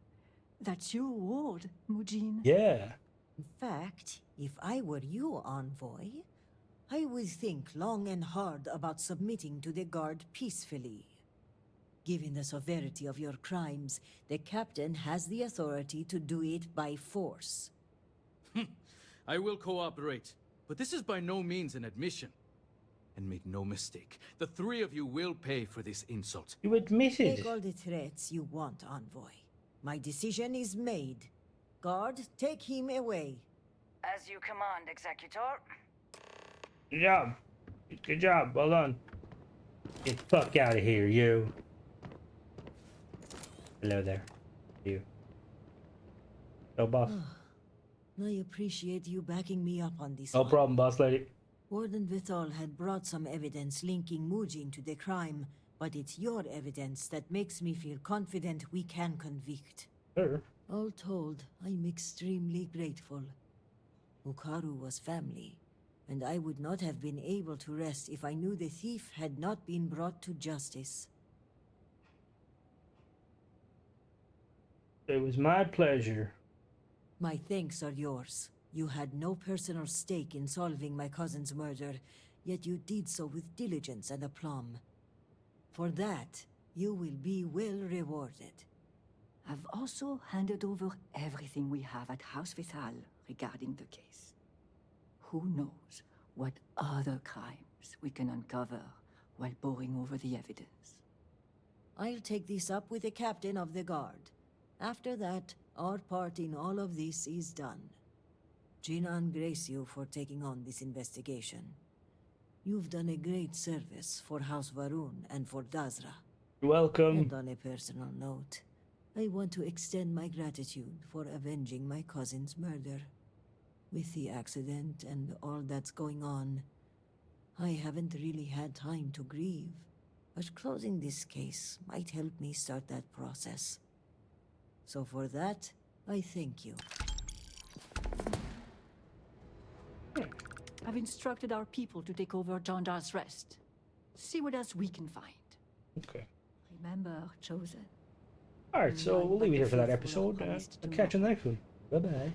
that's your ward, Mujin. Yeah. In fact, if I were you, Envoy, I would think long and hard about submitting to the Guard peacefully. Given the severity of your crimes, the Captain has the authority to do it by force. I will cooperate, but this is by no means an admission. And make no mistake, the three of you will pay for this insult. You admitted. Take all the threats you want, Envoy. My decision is made. Guard, take him away. As you command, Executor. Good job. Good job. Well done. Get the fuck out of here, you. Hello there. You. No, boss. I appreciate you backing me up on this No one. problem, boss lady. Warden Vithal had brought some evidence linking Mujin to the crime, but it's your evidence that makes me feel confident we can convict. Sure. All told, I'm extremely grateful. Ukaru was family, and I would not have been able to rest if I knew the thief had not been brought to justice. It was my pleasure. My thanks are yours. You had no personal stake in solving my cousin's murder, yet you did so with diligence and aplomb. For that, you will be well rewarded. I've also handed over everything we have at House Vithal regarding the case. Who knows what other crimes we can uncover while poring over the evidence. I'll take this up with the captain of the guard. After that, our part in all of this is done. Jinan grace you for taking on this investigation. You've done a great service for House Varun and for Dazra. You're welcome. And on a personal note, I want to extend my gratitude for avenging my cousin's murder. With the accident and all that's going on, I haven't really had time to grieve, but closing this case might help me start that process. So for that, I thank you. I've instructed our people to take over Jandar's rest. See what else we can find. Okay. Remember, Chosen. Alright, so we'll leave it here for that episode. I'll catch you in the next one. Bye-bye.